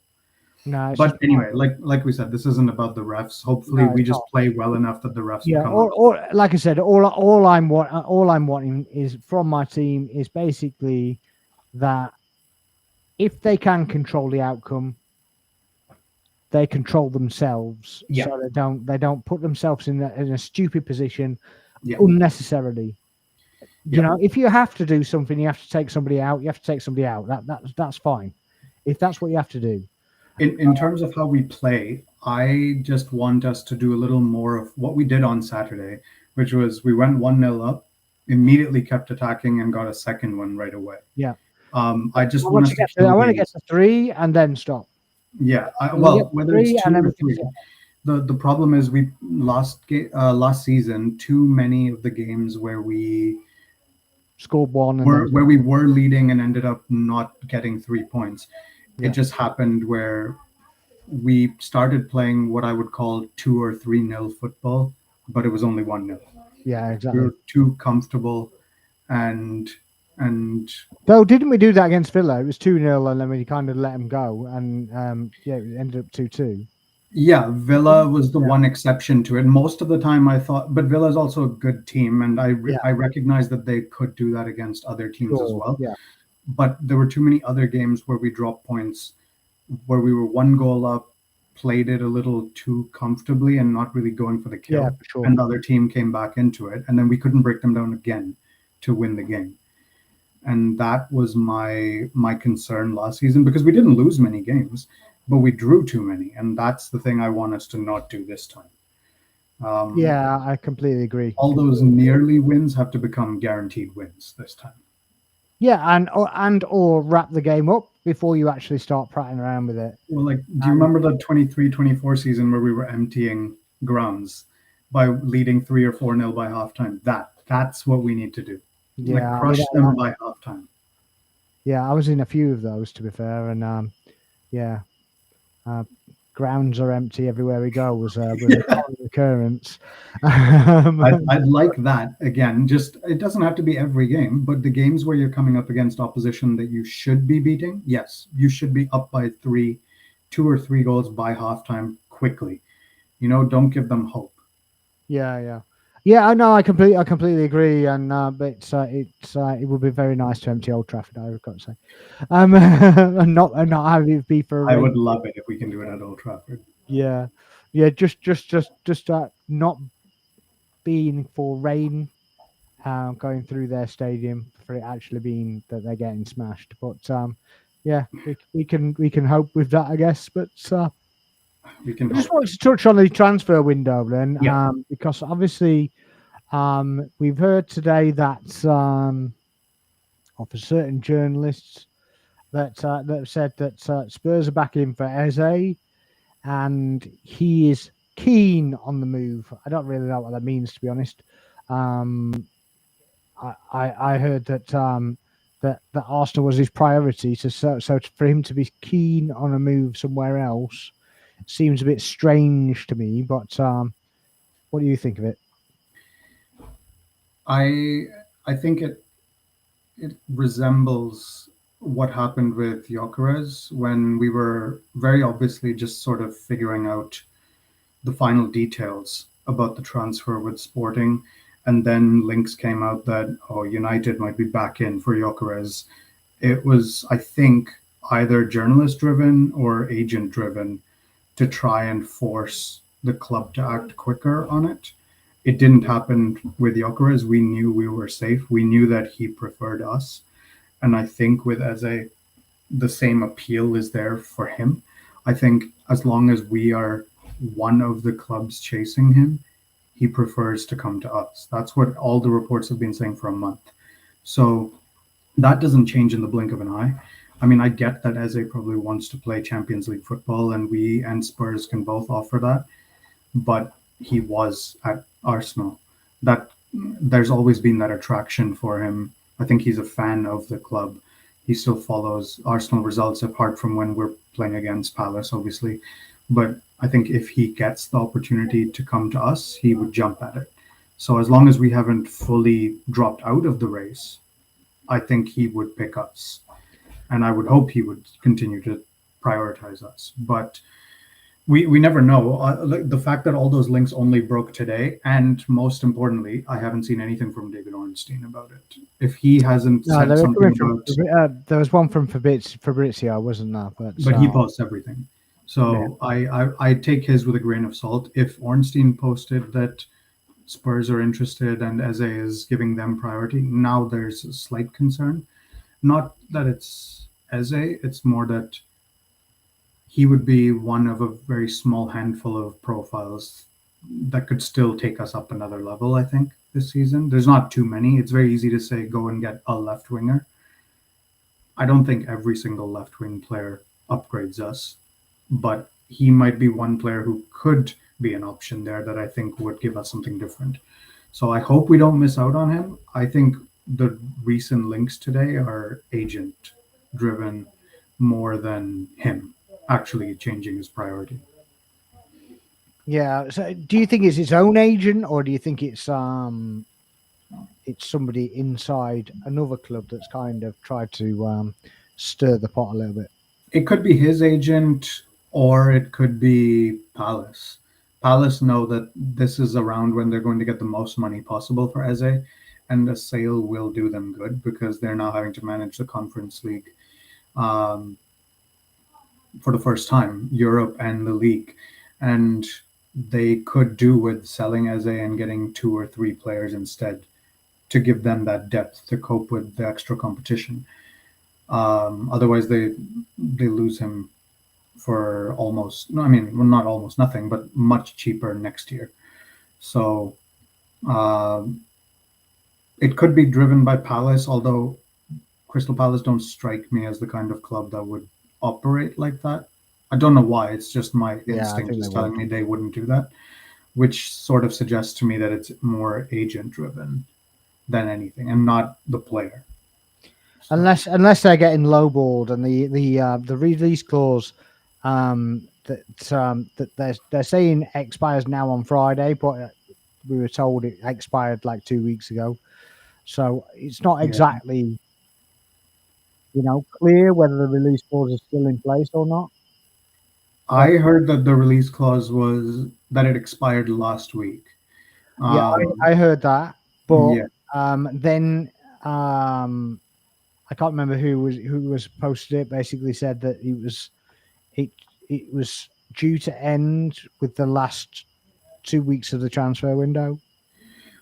No, it's just But anyway, like we said, this isn't about the refs. Hopefully, no, we it's just not. play well enough that the refs will Yeah, come up. or like I said, all I'm wanting is from my team is basically that if they can control the outcome, they control themselves, Yeah, so they don't put themselves in a stupid position yeah, unnecessarily. You yeah. know, if you have to do something, you have to take somebody out. You have to take somebody out. That's fine. If that's what you have to do. In terms of how we play, I just want us to do a little more of what we did on Saturday, which was we went 1-0 up, immediately kept attacking, and got a second one right away. Yeah. I just want us to I kill want to get games. to 3 and then stop. Yeah, And we well, get whether it's three, and two then or we can three, the problem is we last season too many of the games score one and then where we were leading and ended up not getting 3 points. It yeah, just happened where we started playing what I would call 2 or 3 nil football, but it was only 1-0. yeah, We exactly. were too comfortable, and and Though, didn't we do that against Villa? It was 2-0, and then we kind of let them go, and yeah, it ended up 2-2. yeah, Villa was the Yeah, one exception to it. Most of the time, I thought, but Villa is also a good team, and yeah, I recognize that they could do that against other teams as sure, well. yeah, But there were too many other games where we dropped points, where we were 1 goal up, played it a little too comfortably, and not really going for the yeah, kill, for sure. and the other team came back into it, and then we couldn't break them down again to win the game. And that was my concern last season, because we didn't lose many games, but we drew too many, and that's the thing I want us to not do this time. Um, Yeah, I completely agree. all those Completely agree. nearly wins have to become guaranteed wins this time. Yeah, and or wrap the game up before you actually start prattling around with it. Well, like, do you And remember the 23-24 season where we were emptying grounds by leading 3 or 4 nil by halftime? That's what we need to do. Like, yeah, crush them by halftime. yeah, I was in a few of those, to be fair, and yeah, uh, grounds are empty everywhere we go was a Yeah. common occurrence. I'd like that again. Just, it doesn't have to be every game, but the games where you're coming up against opposition that you should be beating, yes, you should be up by 2 or 3 goals by halftime quickly. Don't give them hope. Yeah, yeah, yeah. I know. I completely agree. And but it would be very nice to empty Old Trafford. I've got to say, and not have it be for a I rain. would love it if we can do it at Old Trafford. Yeah, yeah. Just not being for rain going through their stadium for it actually being that they're getting smashed. But yeah, we can hope with that, I guess. But We can I just hope. wanted to touch on the transfer window then, Yeah. because obviously we've heard today that of a certain journalists that have said that Spurs are back in for Eze, and he is keen on the move. I don't really know what that means, to be honest. Um, I heard that that Arsenal was his priority. So for him to be keen on a move somewhere else seems a bit strange to me. But what do you think of it? I think it resembles what happened with Gyökeres when we were very obviously just sort of figuring out the final details about the transfer with Sporting, and then links came out that, oh, United might be back in for Gyökeres. It was, I think, either journalist driven or agent driven to try and force the club to act quicker on it. It didn't happen with Gyökeres. We knew we were safe. We knew that he preferred us. And I think with Eze, the same appeal is there for him. I think as long as we are one of the clubs chasing him, he prefers to come to us. That's what all the reports have been saying for a month. So that doesn't change in the blink of an eye. I mean, I get that Eze probably wants to play Champions League football, and we and Spurs can both offer that. But he was at Arsenal. That there's always been that attraction for him. I think he's a fan of the club. He still follows Arsenal results apart from when we're playing against Palace, obviously. But I think if he gets the opportunity to come to us, he would jump at it. So as long as we haven't fully dropped out of the race, I think he would pick us. And I would hope he would continue to prioritize us. But we never know. The fact that all those links only broke today, and most importantly, I haven't seen anything from David Ornstein about it. If he hasn't No, said they were something coming from. about, There was one from Fabrizio, wasn't there? But but he posts everything. yeah, So I take his with a grain of salt. If Ornstein posted that Spurs are interested and Eze is giving them priority, now there's a slight concern. Not that it's Eze, it's more that he would be one of a very small handful of profiles that could still take us up another level, I think, this season. There's not too many. It's very easy to say go and get a left winger. I don't think every single left wing player upgrades us. but he might be one player who could be an option there that I think would give us something different. So I hope we don't miss out on him. I think the recent links today are agent driven more than him actually changing his priority. Yeah. So, do you think it's his own agent, or do you think it's somebody inside another club that's kind of tried to stir the pot a little bit? It could be his agent or it could be Palace. Palace know that this is around when they're going to get the most money possible for Eze, and a sale will do them good because they're now having to manage the Conference League um, for the first time, Europe and the league. And they could do with selling Eze and getting two or three players instead to give them that depth to cope with the extra competition. Otherwise, they lose him for almost, no, I mean, well, not almost nothing, but much cheaper next year. So uh, it could be driven by Palace, although Crystal Palace don't strike me as the kind of club that would operate like that. I don't know why. It's just my Yeah, I instinct think they is telling would. me they wouldn't do that, which sort of suggests to me that it's more agent driven than anything and not the player. So, Unless they're getting lowballed and the release clause that they're saying expires now on Friday, but we were told it expired like 2 weeks ago. So it's not yeah. exactly clear whether the release clause is still in place or not. I But heard that the release clause was that it expired last week. yeah, Um, I heard that. But yeah, then I can't remember who was posted it. Basically said that it it was due to end with the last 2 weeks of the transfer window.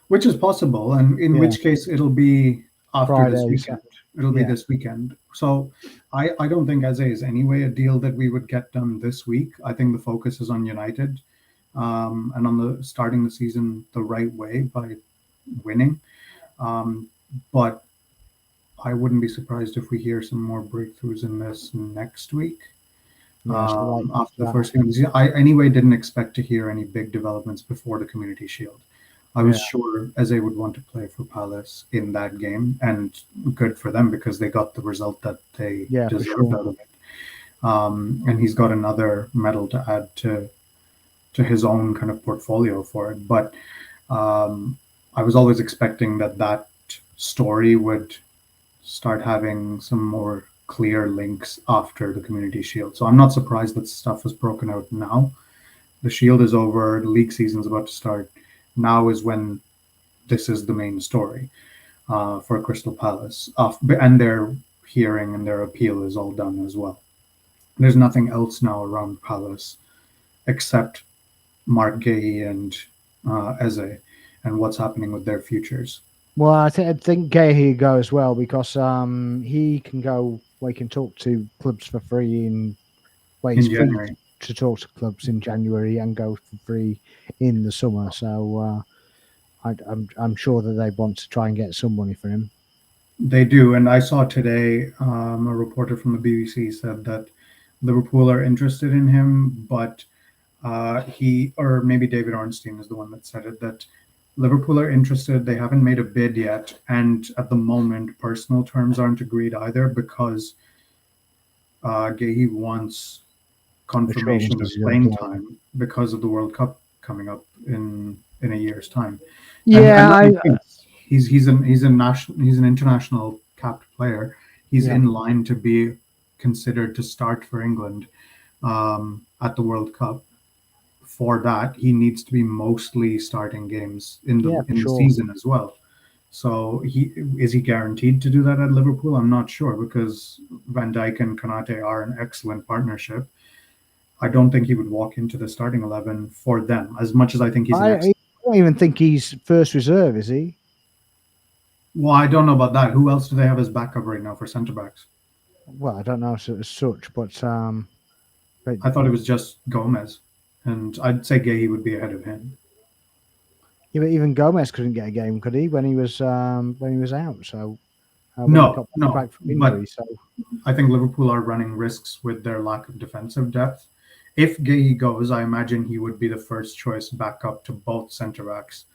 which is possible, and in Yeah, which case it'll be after this Fridays. weekend. It'll be Yeah, this weekend. So I don't think Eze is anyway a deal that we would get done this week. I think the focus is on United and on the starting the season the right way by winning. Um, but I wouldn't be surprised if we hear some more breakthroughs in this next week. yeah. So like After the that. first game of the season. I anyway didn't expect to hear any big developments before the Community Shield. I Yeah, was sure Eze would want to play for Palace in that game, and good for them because they got the result that they yeah, for deserved sure. out of it. And he's got another medal to add to his own kind of portfolio for it. But um, I was always expecting that story would start having some more clear links after the Community Shield. So I'm not surprised that stuff is broken out now. The Shield is over, the league season is about to start. Now is when this is the main story for Crystal Palace. And their hearing and their appeal is all done as well. There's nothing else now around Palace except Mark Gahey and Eze and what's happening with their futures. Well, I think Gay go as well because he can go. We can talk to clubs for free in. Well, he's In free January. to talk to clubs in January and go for free in the summer. So I'm sure that they want to try and get some money for him. They do, and I saw today a reporter from the BBC said that Liverpool are interested in him, but he, or maybe David Ornstein is the one that said it, that Liverpool are interested. They haven't made a bid yet, and at the moment, personal terms aren't agreed either because Gahey wants Assurance confirmation of is going to playing play. time because of the World Cup coming up in a year's time. And Yeah, that makes sense. He's an international capped player. He's yeah, in line to be considered to start for England at the World Cup. For that, he needs to be mostly starting games yeah, for in the sure. season as well. So he guaranteed to do that at Liverpool? I'm not sure because Van Dijk and Konate are an excellent partnership. I don't think he would walk into the starting 11 for them as much as I think he's an I excellent. don't even think he's first reserve, is he? Well, I don't know about that. Who else do they have as backup right now for centre backs? Well, I don't know as such, but I thought it was just Gomez, and I'd say Gay would be ahead of him. even Gomez couldn't get a game, could he? When he was out, so when he No, got no, back from but injury, so I think Liverpool are running risks with their lack of defensive depth. if Gay goes, I imagine he would be the first choice backup to both centre backs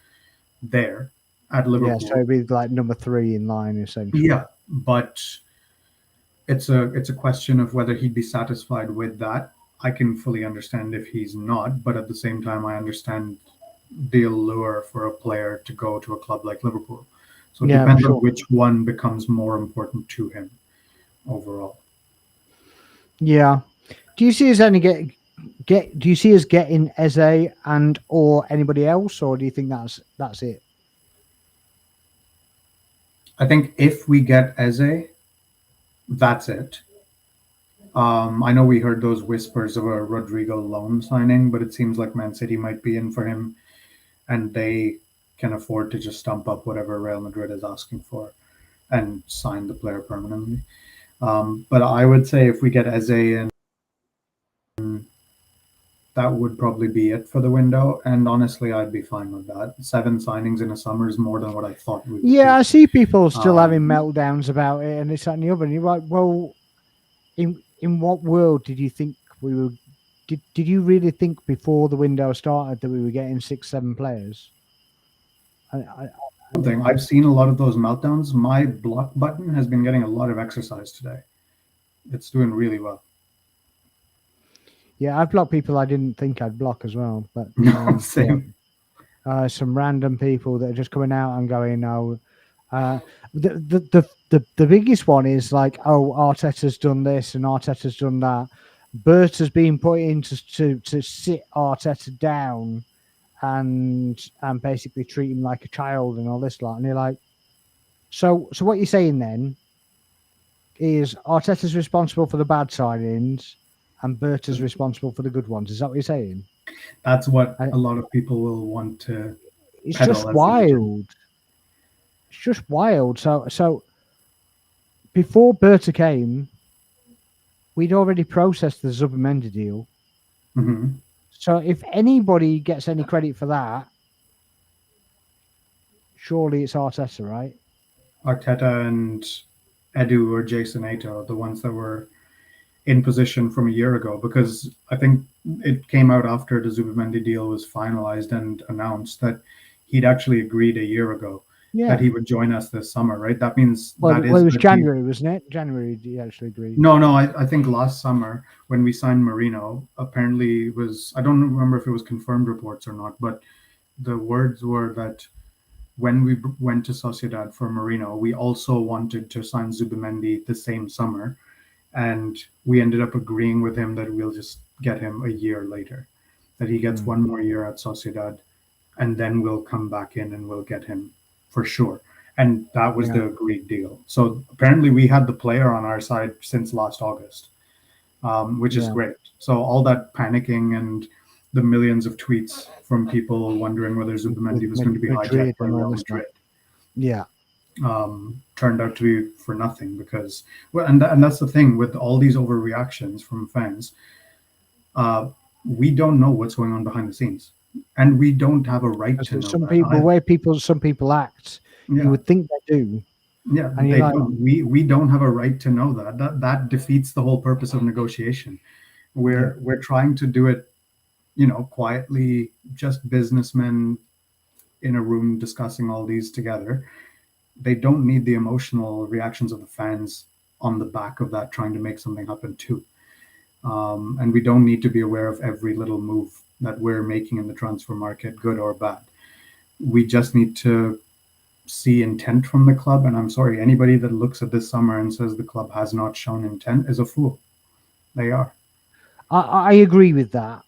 there at Yeah, so Liverpool. it'd be like number 3 in line essentially. Yeah, but it's a question of whether he'd be satisfied with that. I can fully understand if he's not, but at the same time, I understand the allure for a player to go to a club like Liverpool. So it Yeah, for depends on sure. which one becomes more important to him overall. Yeah. Do you see us only get? Do you see us getting Eze and or anybody else, or do you think that's it? I think if we get Eze, that's it. I know we heard those whispers of a Rodrigo loan signing, but it seems like Man City might be in for him, and they can afford to just stump up whatever Real Madrid is asking for and sign the player permanently. But I would say if we get Eze in, that would probably be it for the window. And honestly, I'd be fine with that. 7 signings in a summer is more than what I thought we would Yeah, do. I see people still having Um, meltdowns about it, and this that, and the other. And you're like, well, in what world did you think we were? Did you really think before the window started that we were getting 6, 7 players? I Thing I've seen a lot of those meltdowns. My block button has been getting a lot of exercise today. It's doing really well. Yeah, I've blocked people I didn't think I'd block as well, but No, yeah, same. some random people that are just coming out and going, "Oh, uh, the biggest one is like, oh, Arteta's done this and Arteta's done that. Bert has been put in to sit Arteta down and basically treat him like a child and all this lot." And you're like, so what you're saying then is Arteta's responsible for the bad signings and Bert is responsible for the good ones. Is that what you're saying? That's what I, a lot of people will want to it's peddle just as the narrative. wild. It's just wild. So before Berta came, we'd already processed the Zubimendi deal. Hmm. So if anybody gets any credit for that, surely it's Arteta, right? Arteta and Edu or Jason Ato, the ones that were in position from a year ago, because I think it came out after the Zubimendi deal was finalized and announced that he'd actually agreed a year ago that Yeah. he would join us this summer, right? That means that Well, is it was going to be. January, wasn't it? January, he actually agreed. No, no, I think last summer when we signed Marino, apparently it was, I don't remember if it was confirmed reports or not, but the words were that when we went to Sociedad for Marino, we also wanted to sign Zubimendi the same summer, and we ended up agreeing with him that we'll just get him a year later, that he gets Mm, one more year at Sociedad, and then we'll come back in and we'll get him for sure. And that was yeah, the agreed deal. So apparently we had the player on our side since last August, which is yeah. great. So all that panicking and the millions of tweets from people wondering whether With Zubimendi was going to be hijacked Madrid by and all Real this lot. Madrid Yeah. turned out to be for nothing because, well, and that's the thing with all these overreactions from fans. Uh, we don't know what's going on behind the scenes, and we don't have a right to Because know that either. some people act, you Yeah, would think they do. yeah, And you're they like, don't. We don't have a right to know that. That defeats the whole purpose of negotiation. yeah, We're trying to do it, quietly, just businessmen in a room discussing all these together. They don't need the emotional reactions of the fans on the back of that trying to make something happen too. And we don't need to be aware of every little move that we're making in the transfer market, good or bad. We just need to see intent from the club. And I'm sorry, anybody that looks at this summer and says the club has not shown intent is a fool. They are. I agree with that.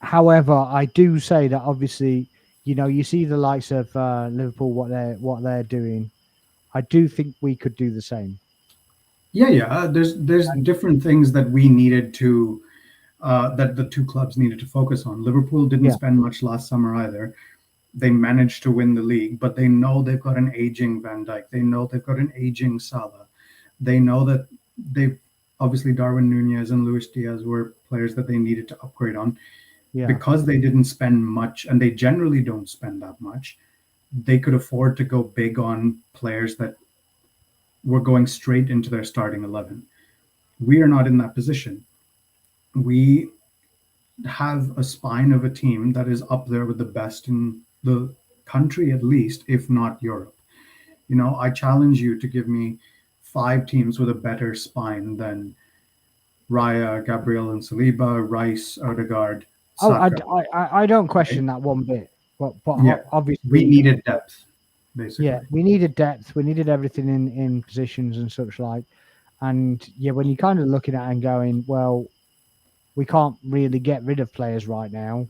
However, I do say that obviously, you see the likes of Liverpool, what they're doing. I do think we could do the same. Yeah, yeah. There's And different things that we needed to that the two clubs needed to focus on. Liverpool didn't yeah, spend much last summer either. They managed to win the league, but they know they've got an aging Van Dijk. They know they've got an aging Salah. They know that they've obviously Darwin Nunez and Luis Diaz were players that they needed to upgrade on yeah, because they didn't spend much, and they generally don't spend that much. They could afford to go big on players that were going straight into their starting 11. We are not in that position. We have a spine of a team that is up there with the best in the country, at least, if not Europe. I challenge you to give me five teams with a better spine than Raya, Gabriel, and Saliba, Rice, Odegaard, Oh, Saka. I don't Right? question that one bit, but Yeah, we obviously, needed depth, yeah, basically. we needed depth, we needed everything in positions and such like, and yeah, when you're kind of looking at it and going, well, we can't really get rid of players right now,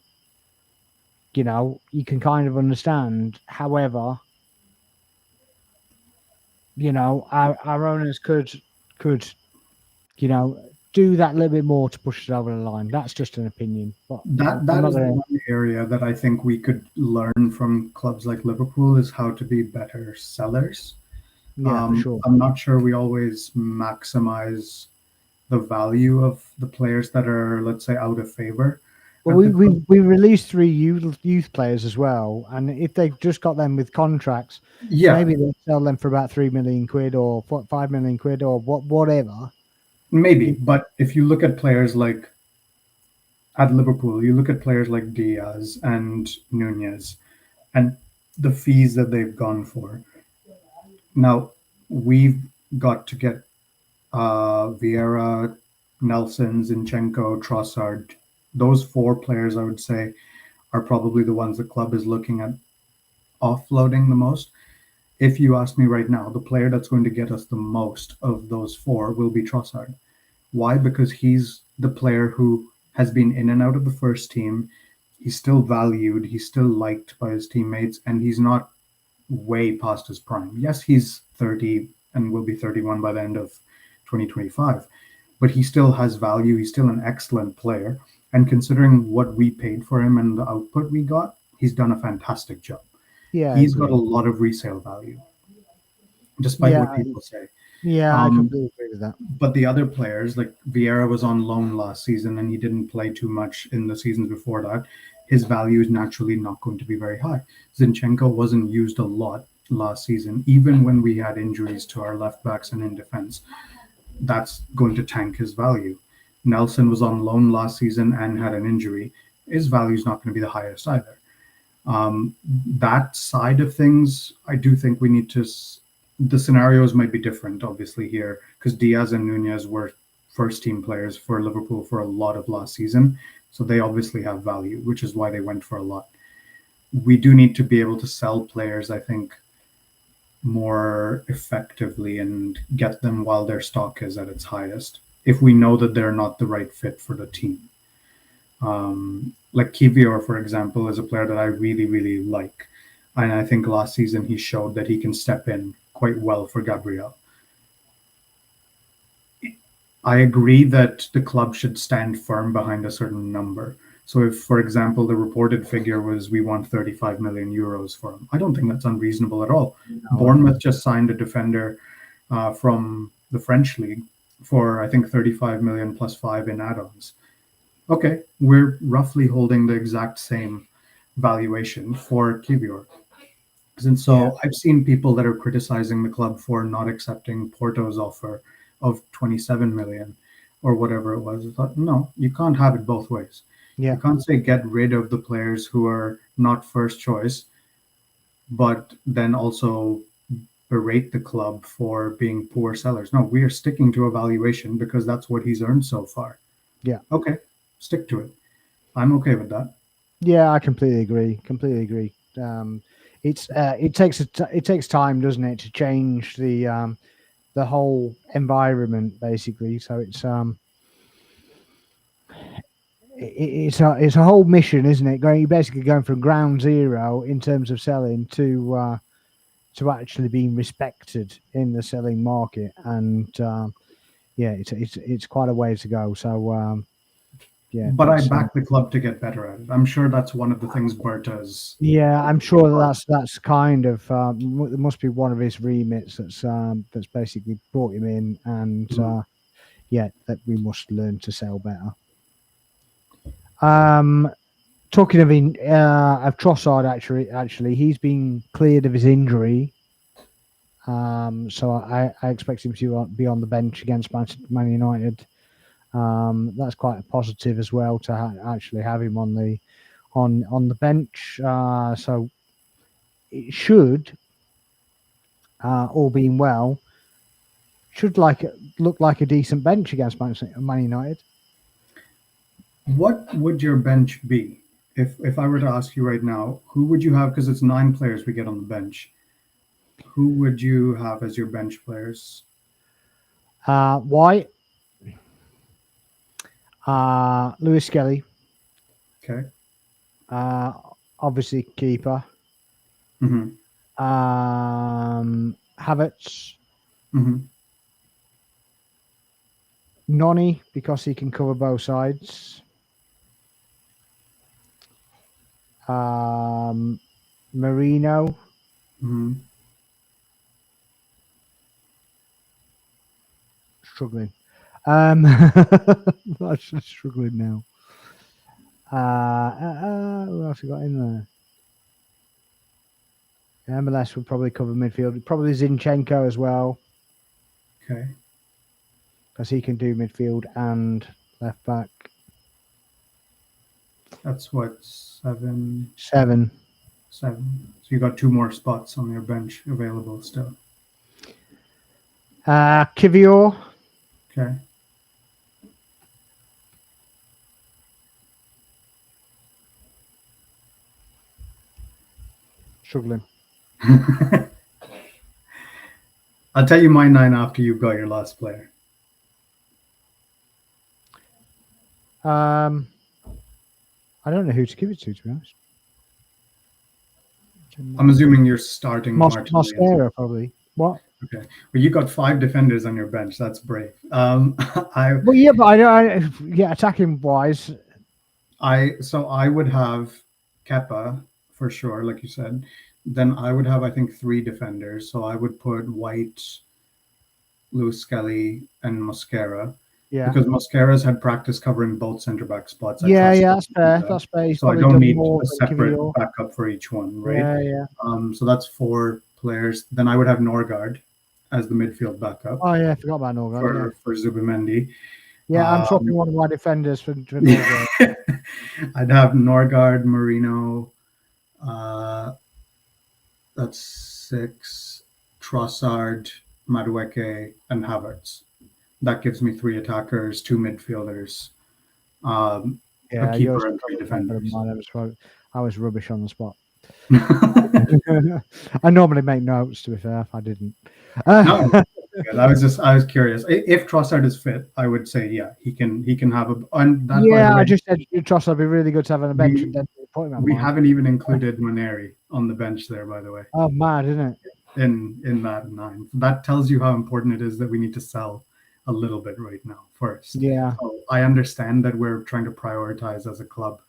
you can kind of understand. However, our owners could you know do that a little bit more to push us over the line. That's just an opinion, but I'm That not is the gonna. one area that I think we could learn from clubs like Liverpool is how to be better sellers. Yeah, for sure. I'm not sure we always maximize the value of the players that are, let's say, out of favor Well, at we the we club. we released three youth players as well, and if they've just got them with contracts, Yeah, maybe they'll sell them for about 3 million quid or 5 million quid or whatever. maybe. You, But if you look at players like at Liverpool, you look at players like Diaz and Nunez and the fees that they've gone for. Now, we've got to get Vieira, Nelson, Zinchenko, Trossard. Those four players, I would say, are probably the ones the club is looking at offloading the most. If you ask me right now, the player that's going to get us the most of those four will be Trossard. Why? Because he's the player who has been in and out of the first team. He's still valued, he's still liked by his teammates, and he's not way past his prime. Yes, he's 30 and will be 31 by the end of 2025, but he still has value. He's still an excellent player. And considering what we paid for him and the output we got, he's done a fantastic job. yeah, I He's got a agree. lot of resale value, despite Yeah, what people say. yeah, I Um, completely agree with that. but the other players, like Vieira was on loan last season and he didn't play too much in the seasons before that. His value is naturally not going to be very high. Zinchenko wasn't used a lot last season, even when we had injuries to our left backs and in defense. That's going to tank his value. Nelson was on loan last season and had an injury. His value is not going to be the highest either. That side of things, I do think we need to. The scenarios might be different, obviously, here, because Diaz and Nunez were first team players for Liverpool for a lot of last season. So they obviously have value, which is why they went for a lot. We do need to be able to sell players, I think, more effectively and get them while their stock is at its highest if we know that they're not the right fit for the team. Like Kivior, for example, is a player that I really, really like. And I think last season he showed that he can step in quite well for Gabriel. I agree that the club should stand firm behind a certain number. So, if, for example, the reported figure was we want 35 million euros for him, I don't think that's unreasonable at all. No, I Bournemouth don't. just signed a defender from the French league for, I think, 35 million plus five in add ons. Okay, we're roughly holding the exact same valuation for Kivior. And Yeah, so I've seen people that are criticizing the club for not accepting Porto's offer of 27 million or whatever it was. I thought, no, you can't have it both ways. You yeah, can't say get rid of the players who are not first choice, but then also berate the club for being poor sellers. No, we are sticking to a valuation because that's what he's earned so far. yeah, Okay, stick to it. I'm okay with that. yeah. I completely agree. Completely agree. It takes time, doesn't it, to change the whole environment basically. So it's a whole mission, isn't it? You're basically going from ground zero in terms of selling to actually being respected in the selling market, and yeah, it's quite a way to go. So yeah, But I back the club to get better at it. I'm sure that's one of the things Berta's. yeah, I'm sure that that's kind of there must be one of his remits that's basically brought him in, and yeah, that we must learn to sell better. Um, Talking of Trossard, actually, he's been cleared of his injury. So I expect him to be on the bench against Man United. That's quite a positive as well to actually have him on the bench. So it should, all being well, should look like a decent bench against Man United. What would your bench be? If I were to ask you right now, who would you have? Because it's 9 players we get on the bench. Who would you have as your bench players? White, Lewis Skelly, Okay. uh, obviously keeper. Mm-hmm. Havertz, Mm-hmm. Noni because he can cover both sides. Marino, Mm-hmm. struggling. I'm just struggling now. Who else we got in there? MLS would probably cover midfield. Probably Zinchenko as well, Okay. because he can do midfield and left back. That's what, 7. 7. 7. So you got 2 more spots on your bench available still. Kivior, Okay. struggling. I'll tell you my 9 after you've got your last player. I don't know who to give it to be honest. I'm assuming you're starting Martinelli. Mosquera, probably. What? Okay. Well, you got 5 defenders on your bench. That's brave. Well, yeah, but attacking wise, So I would have Kepa for sure, like you said. Then I would have, I think, 3 defenders. So I would put White, Lewis Skelly, and Mosquera. yeah, Because Mosquera's had practice covering both centre back spots. that's fair. That's fair. He's So I probably don't done need more a than separate Kivior. backup for each one, right? Yeah. So that's 4 players. Then I would have Norgard as the midfield backup Oh yeah, I forgot about Norgard. for Zubimendi. Yeah, I'm swapping one of my defenders for Norgard. I'd have Norgard, Marino. That's 6. Trossard, Madueke, and Havertz. That gives me 3 attackers, 2 midfielders, a keeper, and 3 defenders. I was rubbish on the spot. I normally make notes. To be fair, I didn't. No, I was curious. If Trossard is fit, I would say he can have a. And that, yeah, I just said Trossard would be really good to have on the bench. We haven't even included Maneri on the bench there, by the way. Oh, mad, isn't it? In that 9, that tells you how important it is that we need to sell a little bit right now first. Yeah. So I understand that we're trying to prioritize as a club,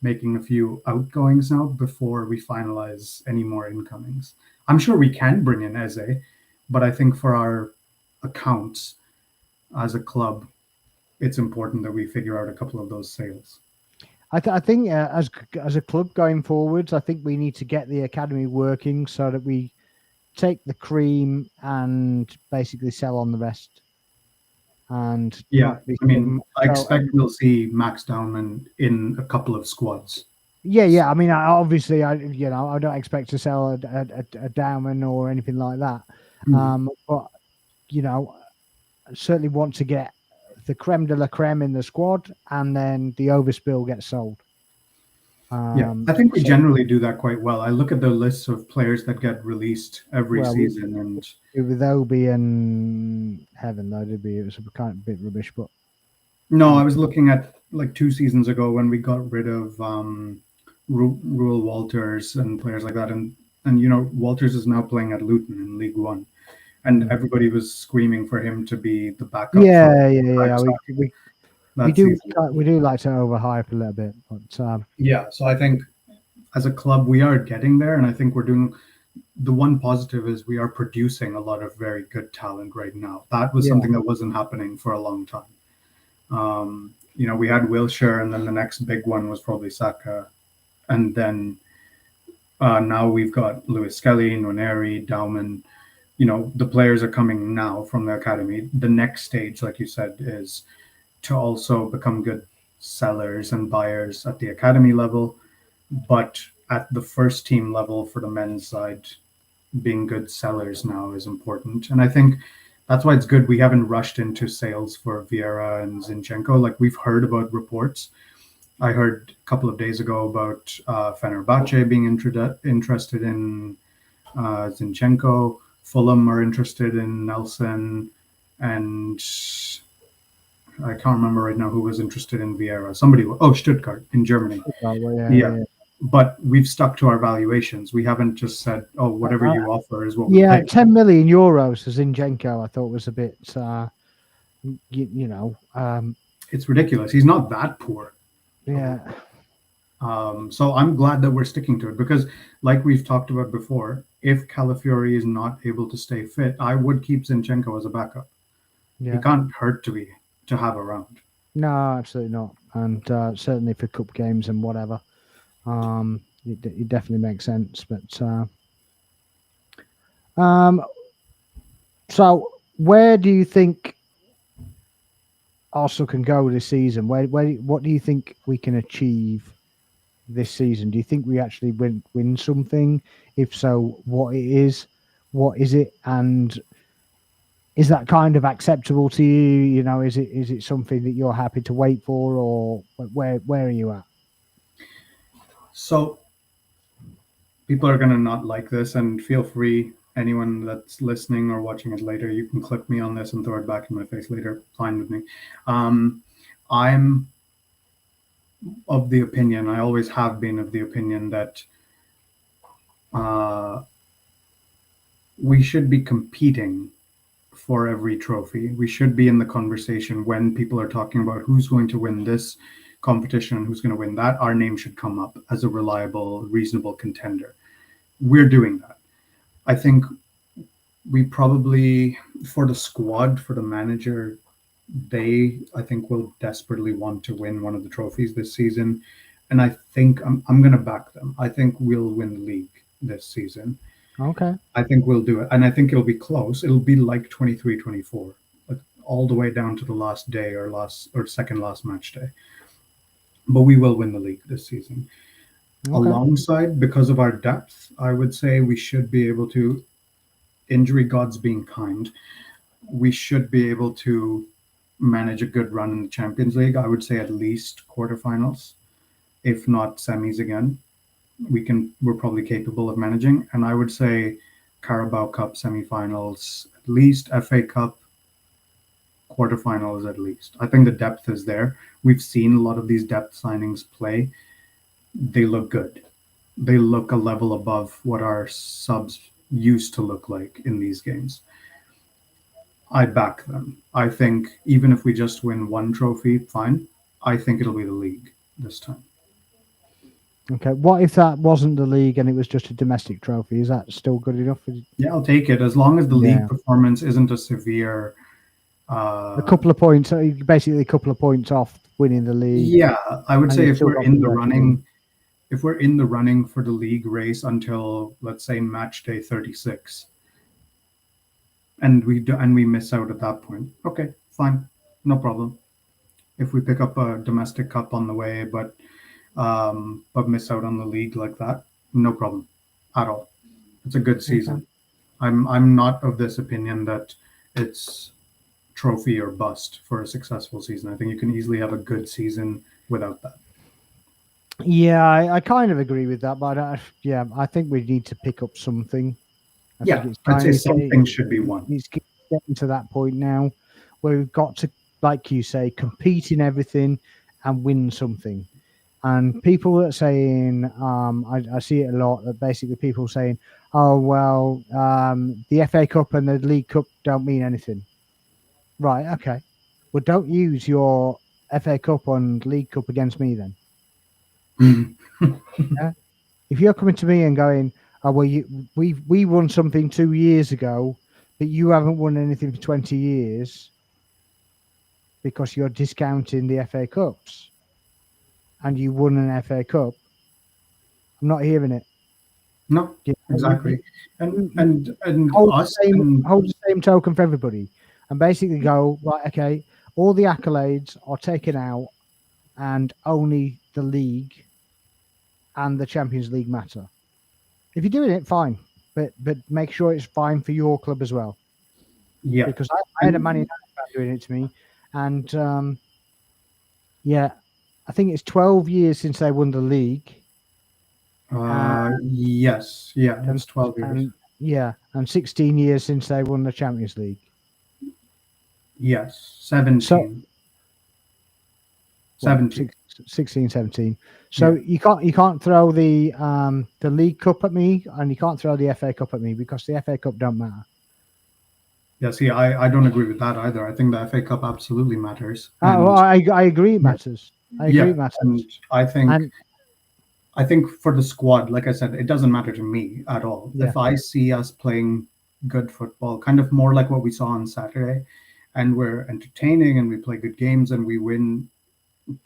making a few outgoings now before we finalize any more incomings. I'm sure we can bring in Eze, but I think for our accounts as a club, it's important that we figure out a couple of those sales. I think as a club going forwards, I think we need to get the academy working so that we take the cream and basically sell on the rest. And I expect we'll see Max Downman in a couple of squads. Yeah. I mean, obviously, I don't expect to sell a Downman or anything like that. But I certainly want to get the creme de la creme in the squad, and then the overspill gets sold. I think we generally do that quite well. I look at the lists of players that get released every season, and with Obi and Heaven, though, it was kind of a bit rubbish. But no, I was looking at like 2 seasons ago when we got rid of Ruel Walters and players like that, and Walters is now playing at Luton in League One, and everybody was screaming for him to be the backup. Yeah. We do like to overhype a little bit, but so I think as a club we are getting there, and I think we're doing. The one positive is we are producing a lot of very good talent right now. That was something that wasn't happening for a long time. We had Wilshere, and then the next big one was probably Saka, and then now we've got Lewis Skelly, Nwaneri, Dauman. The players are coming now from the academy. The next stage, like you said, is to also become good sellers and buyers at the academy level, but at the first team level for the men's side, being good sellers now is important. And I think that's why it's good we haven't rushed into sales for Vieira and Zinchenko. Like we've heard about reports. I heard a couple of days ago about Fenerbahce being interested in Zinchenko. Fulham are interested in Nelson, and I can't remember right now who was interested in Vieira. Somebody, oh, Stuttgart in Germany. Oh, well, Yeah. But we've stuck to our valuations. We haven't just said, "Oh, whatever Uh, you offer is what we yeah, pay." 10 million euros for Zinchenko, I thought was a bit, you know, It's ridiculous. He's not that poor. yeah, So I'm glad that we're sticking to it because, like we've talked about before, if Calafiori is not able to stay fit, I would keep Zinchenko as a backup. He yeah. can't hurt to have around. No, absolutely not. And certainly for cup games and whatever, it definitely makes sense. But so where do you think Arsenal can go this season? What do you think we can achieve this season? Do you think we actually win something? If so, what it is? What is it? And is that kind of acceptable to you? You know, is it something that you're happy to wait for, or where are you at? So people are going to not like this, and feel free, anyone that's listening or watching it later, you can clip me on this and throw it back in my face later. Fine with me. I'm of the opinion, I always have been of the opinion that uh, we should be competing for every trophy. We should be in the conversation when people are talking about who's going to win this competition and who's going to win that. Our name should come up as a reliable, reasonable contender. We're doing that. I think we probably, for the squad, for the manager, I think, will desperately want to win one of the trophies this season. And I think I'm going to back them. I think we'll win the league this season. Okay. I think we'll do it. And I think it'll be close. It'll be like 23-24, like all the way down to the last day or second last match day. But we will win the league this season. Okay. Alongside, because of our depth, I would say we should be able to, injury gods being kind, we should be able to manage a good run in the Champions League. I would say at least quarterfinals, if not semis again. We're probably capable of managing. And I would say Carabao Cup semifinals, at least FA Cup quarterfinals at least. I think the depth is there. We've seen a lot of these depth signings play. They look good. They look a level above what our subs used to look like in these games. I back them. I think even if we just win one trophy, fine. I think it'll be the league this time. Okay. What if that wasn't the league and it was just a domestic trophy? Is that still good enough? Yeah, I'll take it as long as the league performance isn't a severe. A couple of points, basically a couple of points off winning the league. Yeah, I would say if we're in the running, for the league race until, let's say, match day 36, and we miss out at that point, okay, fine, no problem. If we pick up a domestic cup on the way, but miss out on the league like that, no problem at all. It's a good season. Okay. I'm not of this opinion that it's trophy or bust for a successful season. I think you can easily have a good season without that. Yeah, I kind of agree with that, but I think we need to pick up something. I'd say something should be won. It's getting to that point now where we've got to, like you say, compete in everything and win something. And people are saying, I see it a lot, that basically people saying, oh, well, the FA Cup and the League Cup don't mean anything. Right, okay. Well, don't use your FA Cup and League Cup against me then. Yeah? If you're coming to me and going, oh, well, we won something 2 years ago, but you haven't won anything for 20 years because you're discounting the FA Cups and you won an FA Cup, I'm not hearing it. No, exactly. And hold the same token for everybody and basically go, right, okay, all the accolades are taken out, and only the league and the Champions League matter. If you're doing it, fine, but make sure it's fine for your club as well. Yeah. Because I had a Man United fan doing it to me, and yeah, I think it's 12 years since they won the league. Yes. Yeah, And it's 12 years. and 16 years since they won the Champions League. Yes, So 17. 17. 16, 17. So Yeah. you can't throw the League Cup at me, and you can't throw the FA Cup at me, because the FA Cup don't matter. Yeah, see, I don't agree with that either. I think the FA Cup absolutely matters. Well, And I agree it matters. I agree it matters. and And I think for the squad, like I said, it doesn't matter to me at all. Yeah. If I see us playing good football, kind of more like what we saw on Saturday, and we're entertaining and we play good games and we win,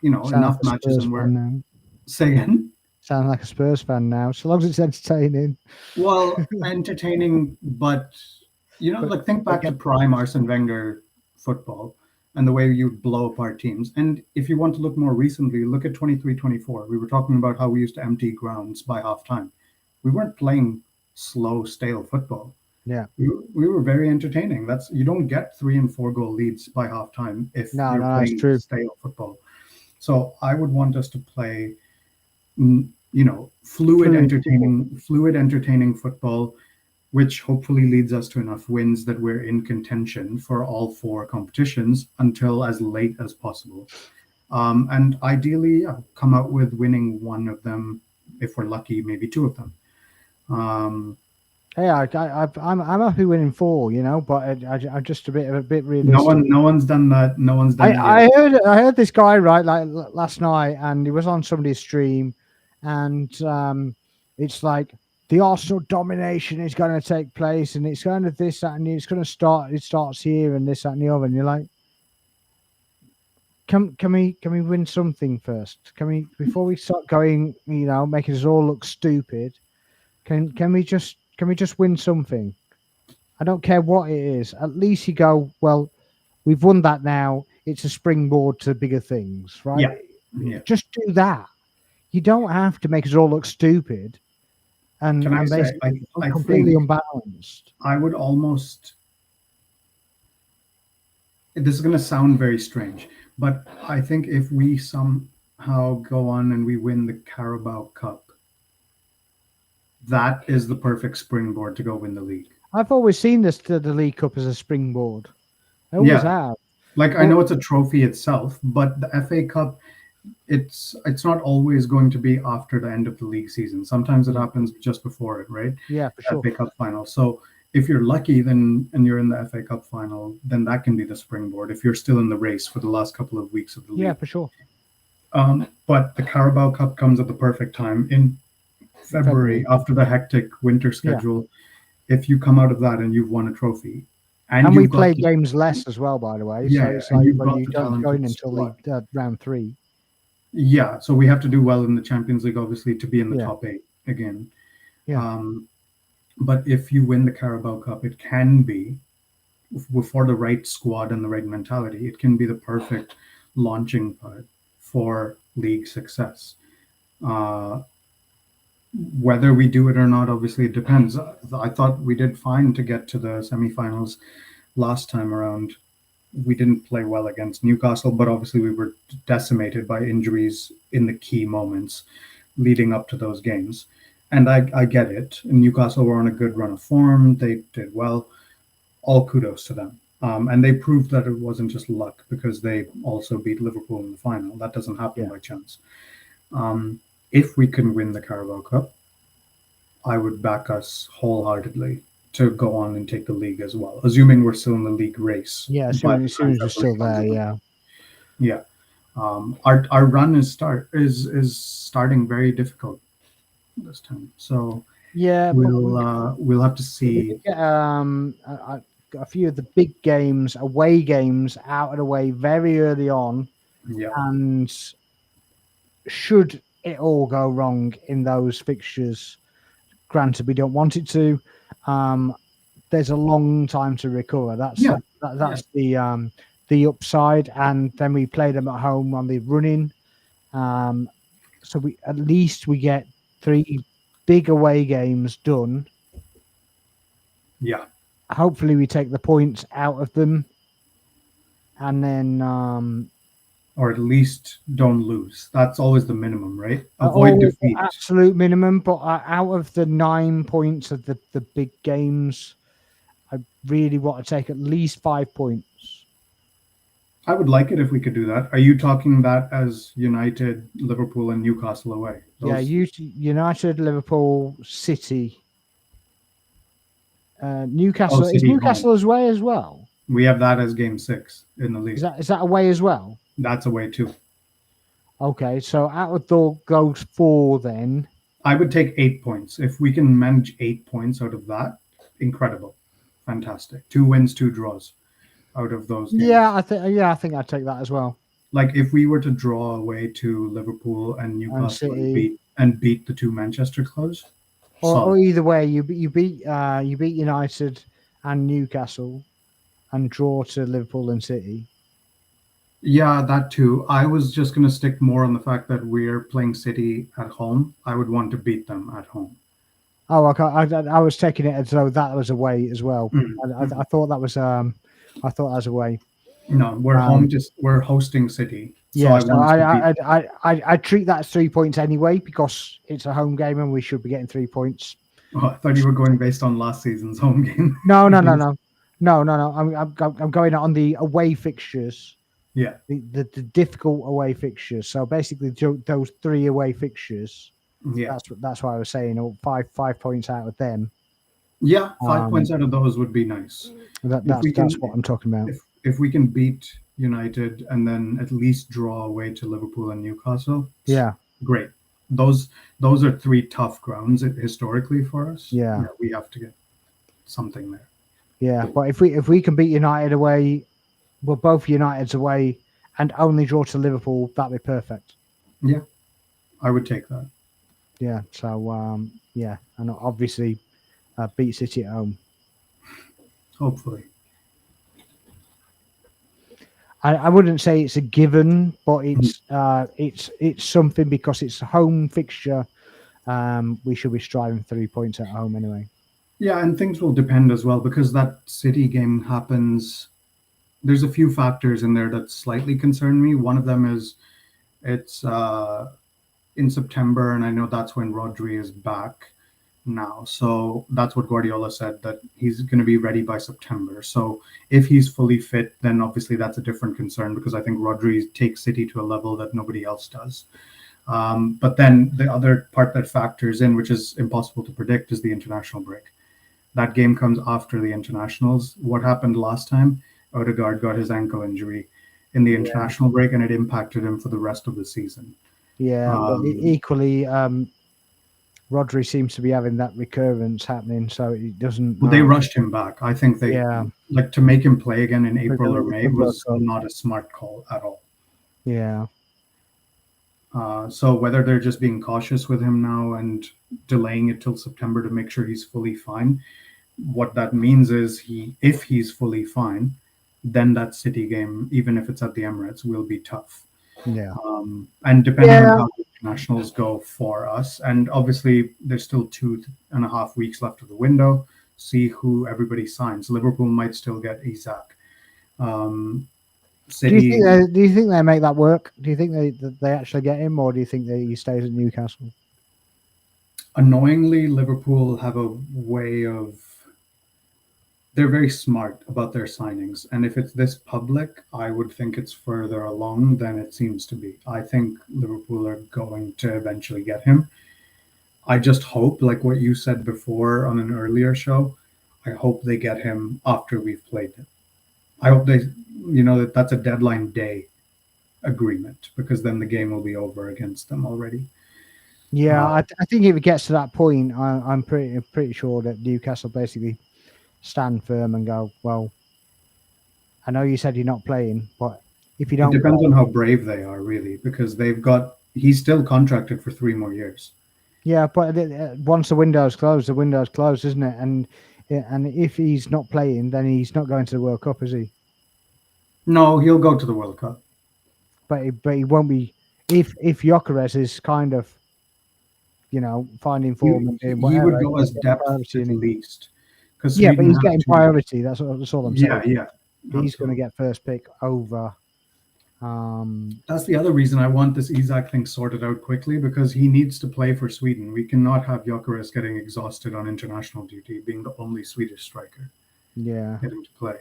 sound enough like a matches, Spurs and we're fan now. say again. Sound like a Spurs fan now. So long as it's entertaining. Well, entertaining, but like think back to prime Arsene Wenger football and the way you blow apart teams. And if you want to look more recently, look at 23-24. We were talking about how we used to empty grounds by halftime. We weren't playing slow, stale football. Yeah. We were very entertaining. You don't get 3 and 4 goal leads by halftime if you're playing true. stale football. So I would want us to play fluid, entertaining football, which hopefully leads us to enough wins that we're in contention for all 4 competitions until as late as possible. And ideally, come out with winning one of them. If we're lucky, maybe 2 of them. I'm happy winning 4, but I'm just a bit realistic. No one's done that. No one's done I heard this guy like last night, and he was on somebody's stream, and it's like the Arsenal domination is going to take place, and it's going to this, that, and it's going to start. It starts here, and this, that, and the other. And you're like, can we win something first? Can we, before we start going, making us all look stupid? Can we just win something? I don't care what it is. At least you go, well, we've won that now. It's a springboard to bigger things, right? Yeah. Just do that. You don't have to make us all look stupid and basically completely unbalanced. I would almost. This is going to sound very strange, but I think if we somehow go on and we win the Carabao Cup, that is the perfect springboard to go win the league. I've always seen the League Cup as a springboard. I always have. Like, I know it's a trophy itself, but the FA Cup, it's not always going to be after the end of the league season. Sometimes it happens just before it, right? Yeah, for sure. FA Cup final. So if you're lucky, and you're in the FA Cup final, then that can be the springboard if you're still in the race for the last couple of weeks of the league. Yeah, for sure. But the Carabao Cup comes at the perfect time in February after the hectic winter schedule. If you come out of that and you've won a trophy, and we play games less as well, by the way. Yeah, so it's like you don't go in until round 3. Yeah, so we have to do well in the Champions League, obviously, to be in the top 8 again. Yeah. But if you win the Carabao Cup, it can be, for the right squad and the right mentality, it can be the perfect launching pad for league success. Whether we do it or not, obviously, it depends. I thought we did fine to get to the semifinals last time around. We didn't play well against Newcastle, but obviously we were decimated by injuries in the key moments leading up to those games. And I get it. Newcastle were on a good run of form. They did well. All kudos to them. And they proved that it wasn't just luck, because they also beat Liverpool in the final. That doesn't happen by chance. If we can win the Carabao Cup, I would back us wholeheartly to go on and take the league as well, assuming we're still in the league race. Yeah, as soon as we're still there, yeah. Our run is starting very difficult this time. So we'll have to see. Get a few of the big games, away games, out of the way very early on, and should it all go wrong in those fixtures, granted we don't want it to, there's a long time to recover. That's the the upside, and then we play them at home on the running. So we at least we get 3 big away games done. Yeah. Hopefully, we take the points out of them, and then Or at least don't lose. That's always the minimum, right? Avoid always the defeat. absolute minimum. But out of the 9 points of the big games, I really want to take at least 5 points. I would like it if we could do that. Are you talking that as United, Liverpool, and Newcastle away? Yeah, United, Liverpool, City, Oh, Newcastle. Is City home. Newcastle away as well? We have that as game 6 in the league. Is that away as well? That's away too. Okay, so out of those 4, then I would take 8 points. If we can manage 8 points out of that, incredible. Fantastic. 2 wins, 2 draws out of those games. I think I'd take that as well. Like if we were to draw away to Liverpool and Newcastle and beat the 2 Manchester clubs, or either way, you beat United and Newcastle and draw to Liverpool and City. Yeah, that too. I was just going to stick more on the fact that we're playing City at home. I would want to beat them at home. Oh, okay. I was taking it as though that was away as well. Mm-hmm. I thought that was away. No, we're hosting City. So yeah, I treat that as 3 points anyway because it's a home game and we should be getting 3 points. Oh, I thought you were going based on last season's home game. No. I'm going on the away fixtures. Yeah, the difficult away fixtures. So basically, those 3 away fixtures. Yeah, that's why I was saying 5 points out of them. Yeah, 5 points out of those would be nice. That's what I'm talking about. If we can beat United and then at least draw away to Liverpool and Newcastle, yeah, great. Those are 3 tough grounds historically for us. Yeah, we have to get something there. Yeah, but if we can beat United away, well, both United's away, and only draw to Liverpool, that'd be perfect. Yeah, I would take that. Yeah, so and obviously beat City at home. Hopefully. I wouldn't say it's a given, but it's something because it's a home fixture. We should be striving 3 points at home anyway. Yeah, and things will depend as well because that City game happens. There's a few factors in there that slightly concern me. One of them is it's in September, and I know that's when Rodri is back now. So that's what Guardiola said, that he's going to be ready by September. So if he's fully fit, then obviously that's a different concern because I think Rodri takes City to a level that nobody else does. But then the other part that factors in, which is impossible to predict, is the international break. That game comes after the internationals. What happened last time? Odegaard got his ankle injury in the international break, and it impacted him for the rest of the season. Yeah, but equally, Rodri seems to be having that recurrence happening, so it doesn't. Well, they rushed him back. I think they like to make him play again in April or May was not a smart call at all. Yeah. So whether they're just being cautious with him now and delaying it till September to make sure he's fully fine, what that means is if he's fully fine, then that City game, even if it's at the Emirates, will be tough. Yeah. And depending on how the internationals go for us, and obviously there's still 2.5 weeks left of the window, see who everybody signs. Liverpool might still get Isak. City. Do you think they make that work? Do you think they actually get him, or do you think that he stays at Newcastle? Annoyingly, Liverpool have a way of. They're very smart about their signings, and if it's this public, I would think it's further along than it seems to be. I think Liverpool are going to eventually get him. I just hope, like what you said before on an earlier show, I hope they get him after we've played it. I hope that's a deadline day agreement, because then the game will be over against them already. Yeah, I think if it gets to that point, I'm pretty sure that Newcastle basically stand firm and go, well, I know you said you're not playing, but if you don't, it depends on how brave they are, really, because he's still contracted for 3 more years. Yeah, but once the window's closed, isn't it? And if he's not playing, then he's not going to the World Cup, is he? No, he'll go to the World Cup. But he won't be if Gyökeres is kind of finding form and doing He would whatever. go He's as getting depth priority at in it. least, because Yeah, but Sweden he's have getting two. priority. That's all I'm saying. Yeah, yeah, He's going to absolutely. get first pick over. Um, That's the other reason I want this Isak thing sorted out quickly, because he needs to play for Sweden. We cannot have Gyökeres getting exhausted on international duty, being the only Swedish striker yeah, getting to play.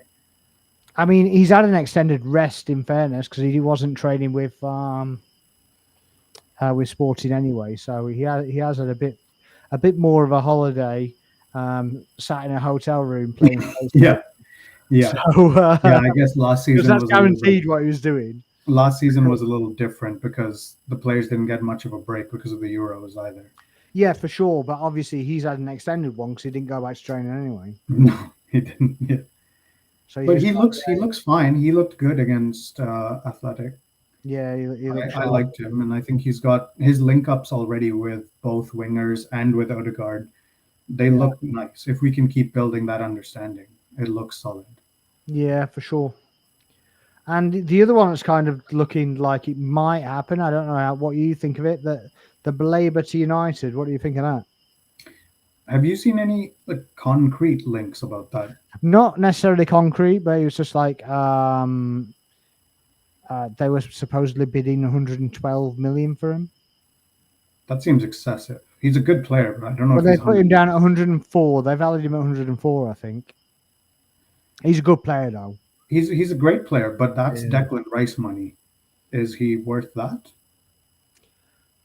I mean he's had an extended rest in fairness because he wasn't training with Sporting anyway, so he has had a bit more of a holiday. Sat in a hotel room playing Yeah, PlayStation. yeah, So yeah. I guess because that's guaranteed what he was doing. last season was a little different because the players didn't get much of a break because of the Euros either. Yeah, for sure. But obviously, he's had an extended one because he didn't go back to training anyway. No, he didn't. Yeah. So he But just he looks fine. He looked good against Athletic. yeah, he looked I sharp. liked him, and I think he's got his link ups already with both wingers and with Odegaard. They Yeah, look nice. If we can keep building that understanding, it looks solid. yeah, for sure. And the other one that's kind of looking like it might happen. I don't know what you think of it. That the Labour to United. What do you think of that? Have you seen any concrete links about that? Not necessarily concrete, but it was just like they were supposedly bidding 112 million for him. That seems excessive. He's a good player, but I don't know Well, if they he's put him 100. down at 104. They valued him at 104, I think. He's a good player, though. He's a great player, but that's Yeah. Declan Rice money. Is he worth that?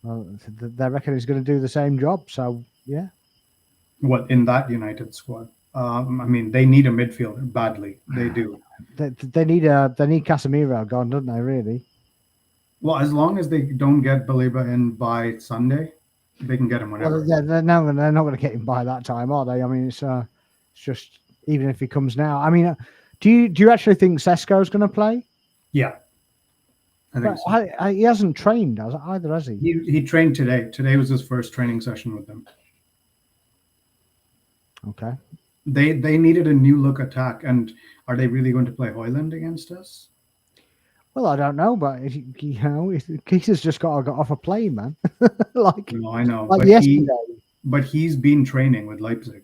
Well, they reckon he's going to do the same job. So yeah, What in that United squad? I mean, they need a midfielder badly. They do. they need Casemiro gone, don't they? Really? Well, as long as they don't get Baliba in by Sunday, they can get him Well, whenever. they're not going to get him by that time, are they? I mean, it's just even if he comes now. I mean, do you actually think Sesko's going to play? Yeah, I But think so. he hasn't trained either, has he? He trained today. Today was his first training session with them. Okay. They needed a new look attack, and are they really going to play Hoyland against us? Well, I don't know, but Keith's just got off a plane, man. like No, I know, like yesterday. but he's been training with Leipzig,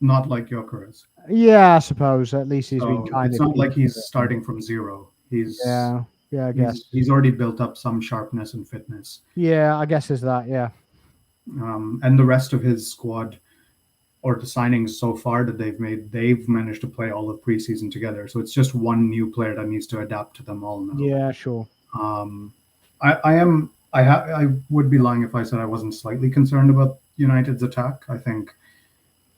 not like Gyökeres. Yeah, I suppose at least he's been So kind it's of not like keeping he's it. starting from zero. He's Yeah, yeah, I guess. he's already built up some sharpness and fitness, Yeah, I guess is that. Yeah, and the rest of his squad or the signings so far that they've made, they've managed to play all of preseason together. So it's just one new player that needs to adapt to them all now. yeah, sure. Um, I would be lying if I said I wasn't slightly concerned about United's attack. I think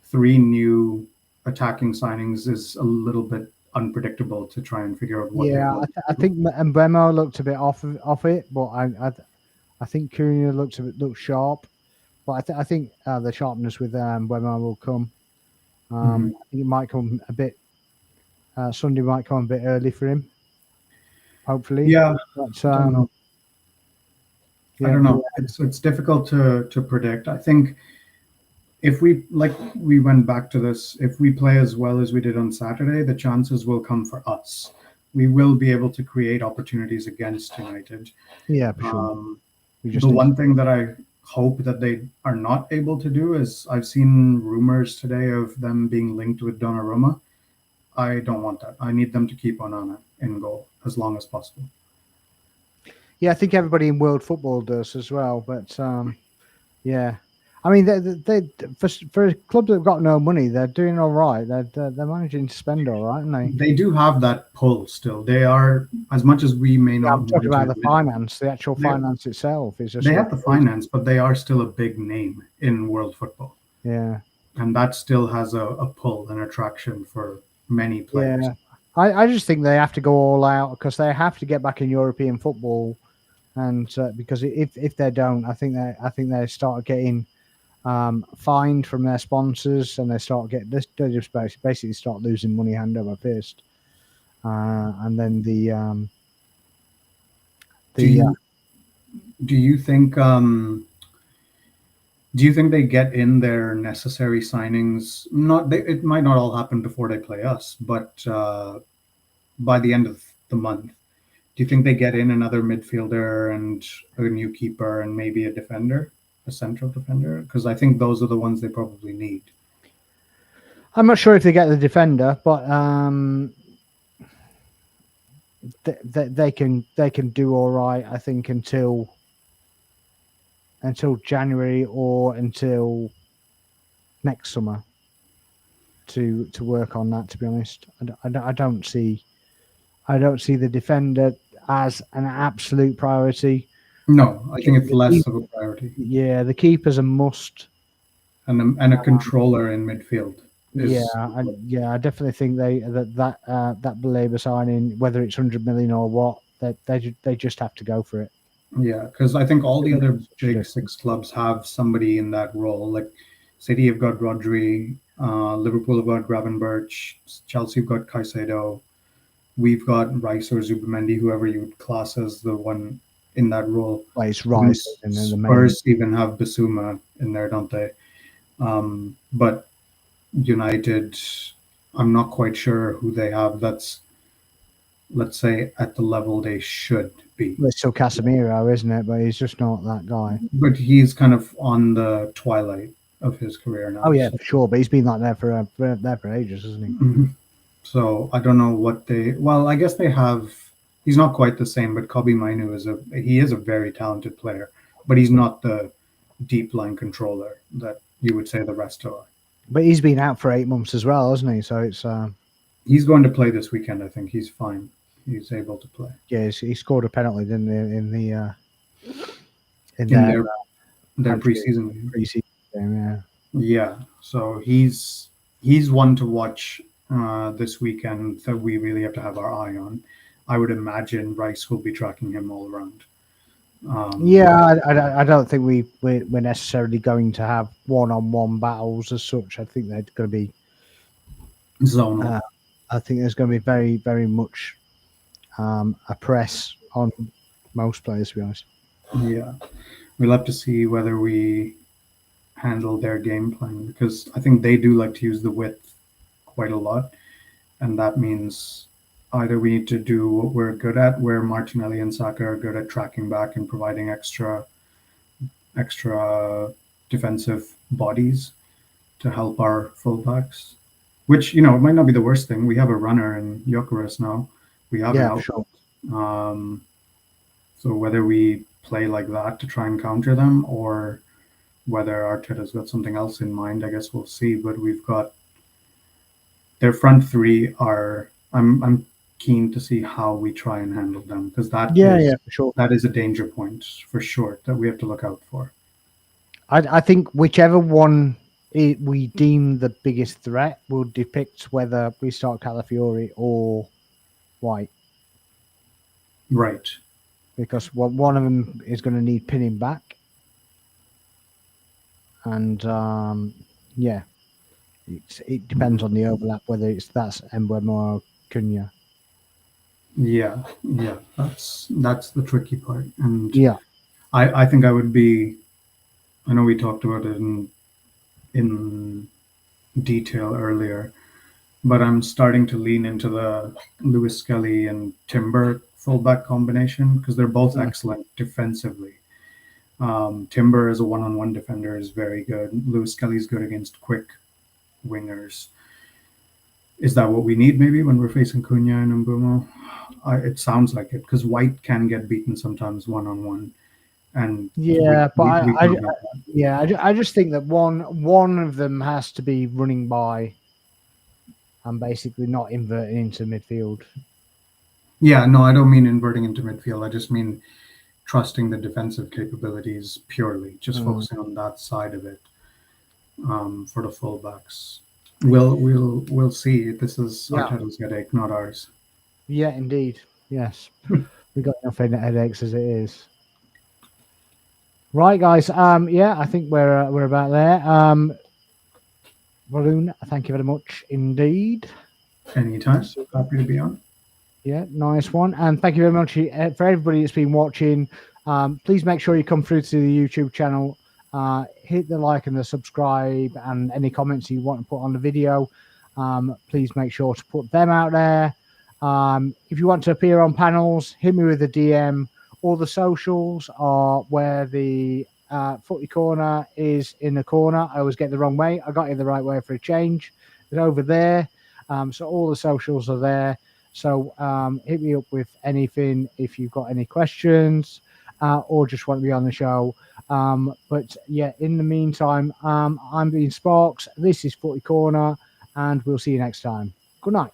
three new attacking signings is a little bit unpredictable to try and figure out what they're Yeah, going I to do. think Mbemo looked a bit off it, but I think Cunha looked sharp. But I think the sharpness with Mbemo will come. Mhm. I think it might come a bit. Sunday might come a bit early for him. Hopefully, Yeah, but I don't know. I yeah, don't know. It's difficult to predict. I think if we went back to this, if we play as well as we did on Saturday, the chances will come for us. We will be able to create opportunities against United. yeah, for sure. Um, We just the need one thing that I hope that they are not able to do is I've seen rumors today of them being linked with Donnarumma. I don't want that. I need them to keep Onana in goal as long as possible. Yeah, I think everybody in world football does as well. But yeah, I mean, they for a club that've got no money, they're doing all right. They're managing to spend all right, aren't they? They do have that pull still. They are, as much as we may Yeah, not I'm talking want to about the admit, finance. The actual they, finance itself is just they have the finance, but they are still a big name in world football. yeah, And that still has a pull and attraction for many players. yeah. I just think they have to go all out because they have to get back in European football, and because if they don't, I think they start getting fined from their sponsors, and they just basically start losing money hand over fist, and then Do the you do you think do you think they get in their necessary signings? Not they, it might not all happen before they play us, but by the end of the month. Do you think they get in another midfielder and a new keeper and maybe a defender, a central defender? Because I think those are the ones they probably need. I'm not sure if they get the defender, but they can do all right. I think until January or until next summer to work on that. To be honest, I don't see the defender as an absolute priority. No, I think it's less of a priority. Yeah, the keeper's a must, and a controller in midfield. I definitely think that Baleba signing, whether it's 100 million or what, they just have to go for it. Yeah, because I think all the other big six clubs have somebody in that role. Like City have got Rodri, Liverpool have got Gravenberch, Chelsea have got Caicedo. We've got Rice or Zubimendi, whoever you would class as the one in that role. Well, it's Rice, and then the Spurs even have Bissouma in there, don't they? But United, I'm not quite sure who they have that's, let's say, at the level they should be. Well, it's still Casemiro, isn't it? But he's just not that guy. But he's kind of on the twilight of his career now. Oh yeah, for sure. But he's been like there for ages, hasn't he? Mm-hmm. So I don't know what they. Well, I guess they have. He's not quite the same, but Kobe Mainu is a very talented player, but he's not the deep line controller that you would say the rest are. But he's been out for 8 months as well, hasn't he? So it's he's going to play this weekend. I think he's fine. He's able to play. Yeah, he scored a penalty, didn't he, in their preseason game. Yeah. Yeah. So he's one to watch this weekend that we really have to have our eye on. I would imagine Rice will be tracking him all around. I don't think we're necessarily going to have one-on-one battles as such. I think they're going to be zonal. I think there's going to be very, very much a press on most players, to be honest. Yeah, we'll have to see whether we handle their game plan, because I think they do like to use the width quite a lot, and that means either we need to do what we're good at, where Martinelli and Saka are good at tracking back and providing extra defensive bodies to help our fullbacks, which, it might not be the worst thing. We have a runner in Gyökeres now. We have an outlet. Sure. So whether we play like that to try and counter them, or whether Arteta's got something else in mind, I guess we'll see. But we've got their front three are. I'm keen to see how we try and handle them, because that for sure. That is a danger point for sure that we have to look out for. I think whichever one we deem the biggest threat will depict whether we start Calafiori or White. Right. Because one of them is going to need pinning back. And it depends on the overlap, whether that's Mbeumo or Cunha. Yeah, that's the tricky part. And yeah, I think I would be. I know we talked about it in detail earlier, but I'm starting to lean into the Lewis Skelly and Timber fullback combination, because they're both excellent defensively. Timber as a one-on-one defender is very good. Lewis Skelly's good against quick wingers. Is that what we need maybe when we're facing Cunha and Mbeumo? It sounds like it, because White can get beaten sometimes one-on-one. And I just think that one of them has to be running by and basically not inverting into midfield. Yeah, no, I don't mean inverting into midfield. I just mean trusting the defensive capabilities purely, just focusing on that side of it for the fullbacks. We'll see. This is Arteta's headache, not ours. Yeah, indeed. Yes, we've got enough headaches as it is. Right, guys. I think we're about there. Balloon, thank you very much indeed. Anytime. Happy to be on. Yeah, nice one. And thank you very much for everybody that's been watching. Please make sure you come through to the YouTube channel. Hit the like and the subscribe, and any comments you want to put on the video. Please make sure to put them out there. If you want to appear on panels, hit me with a DM. All the socials are where the footy corner is in the corner. I always get the wrong way. I got it the right way for a change. It's over there. So all the socials are there. So hit me up with anything if you've got any questions or just want to be on the show. But yeah, in the meantime, I'm being Sparks. This is Footy Corner, and we'll see you next time. Good night.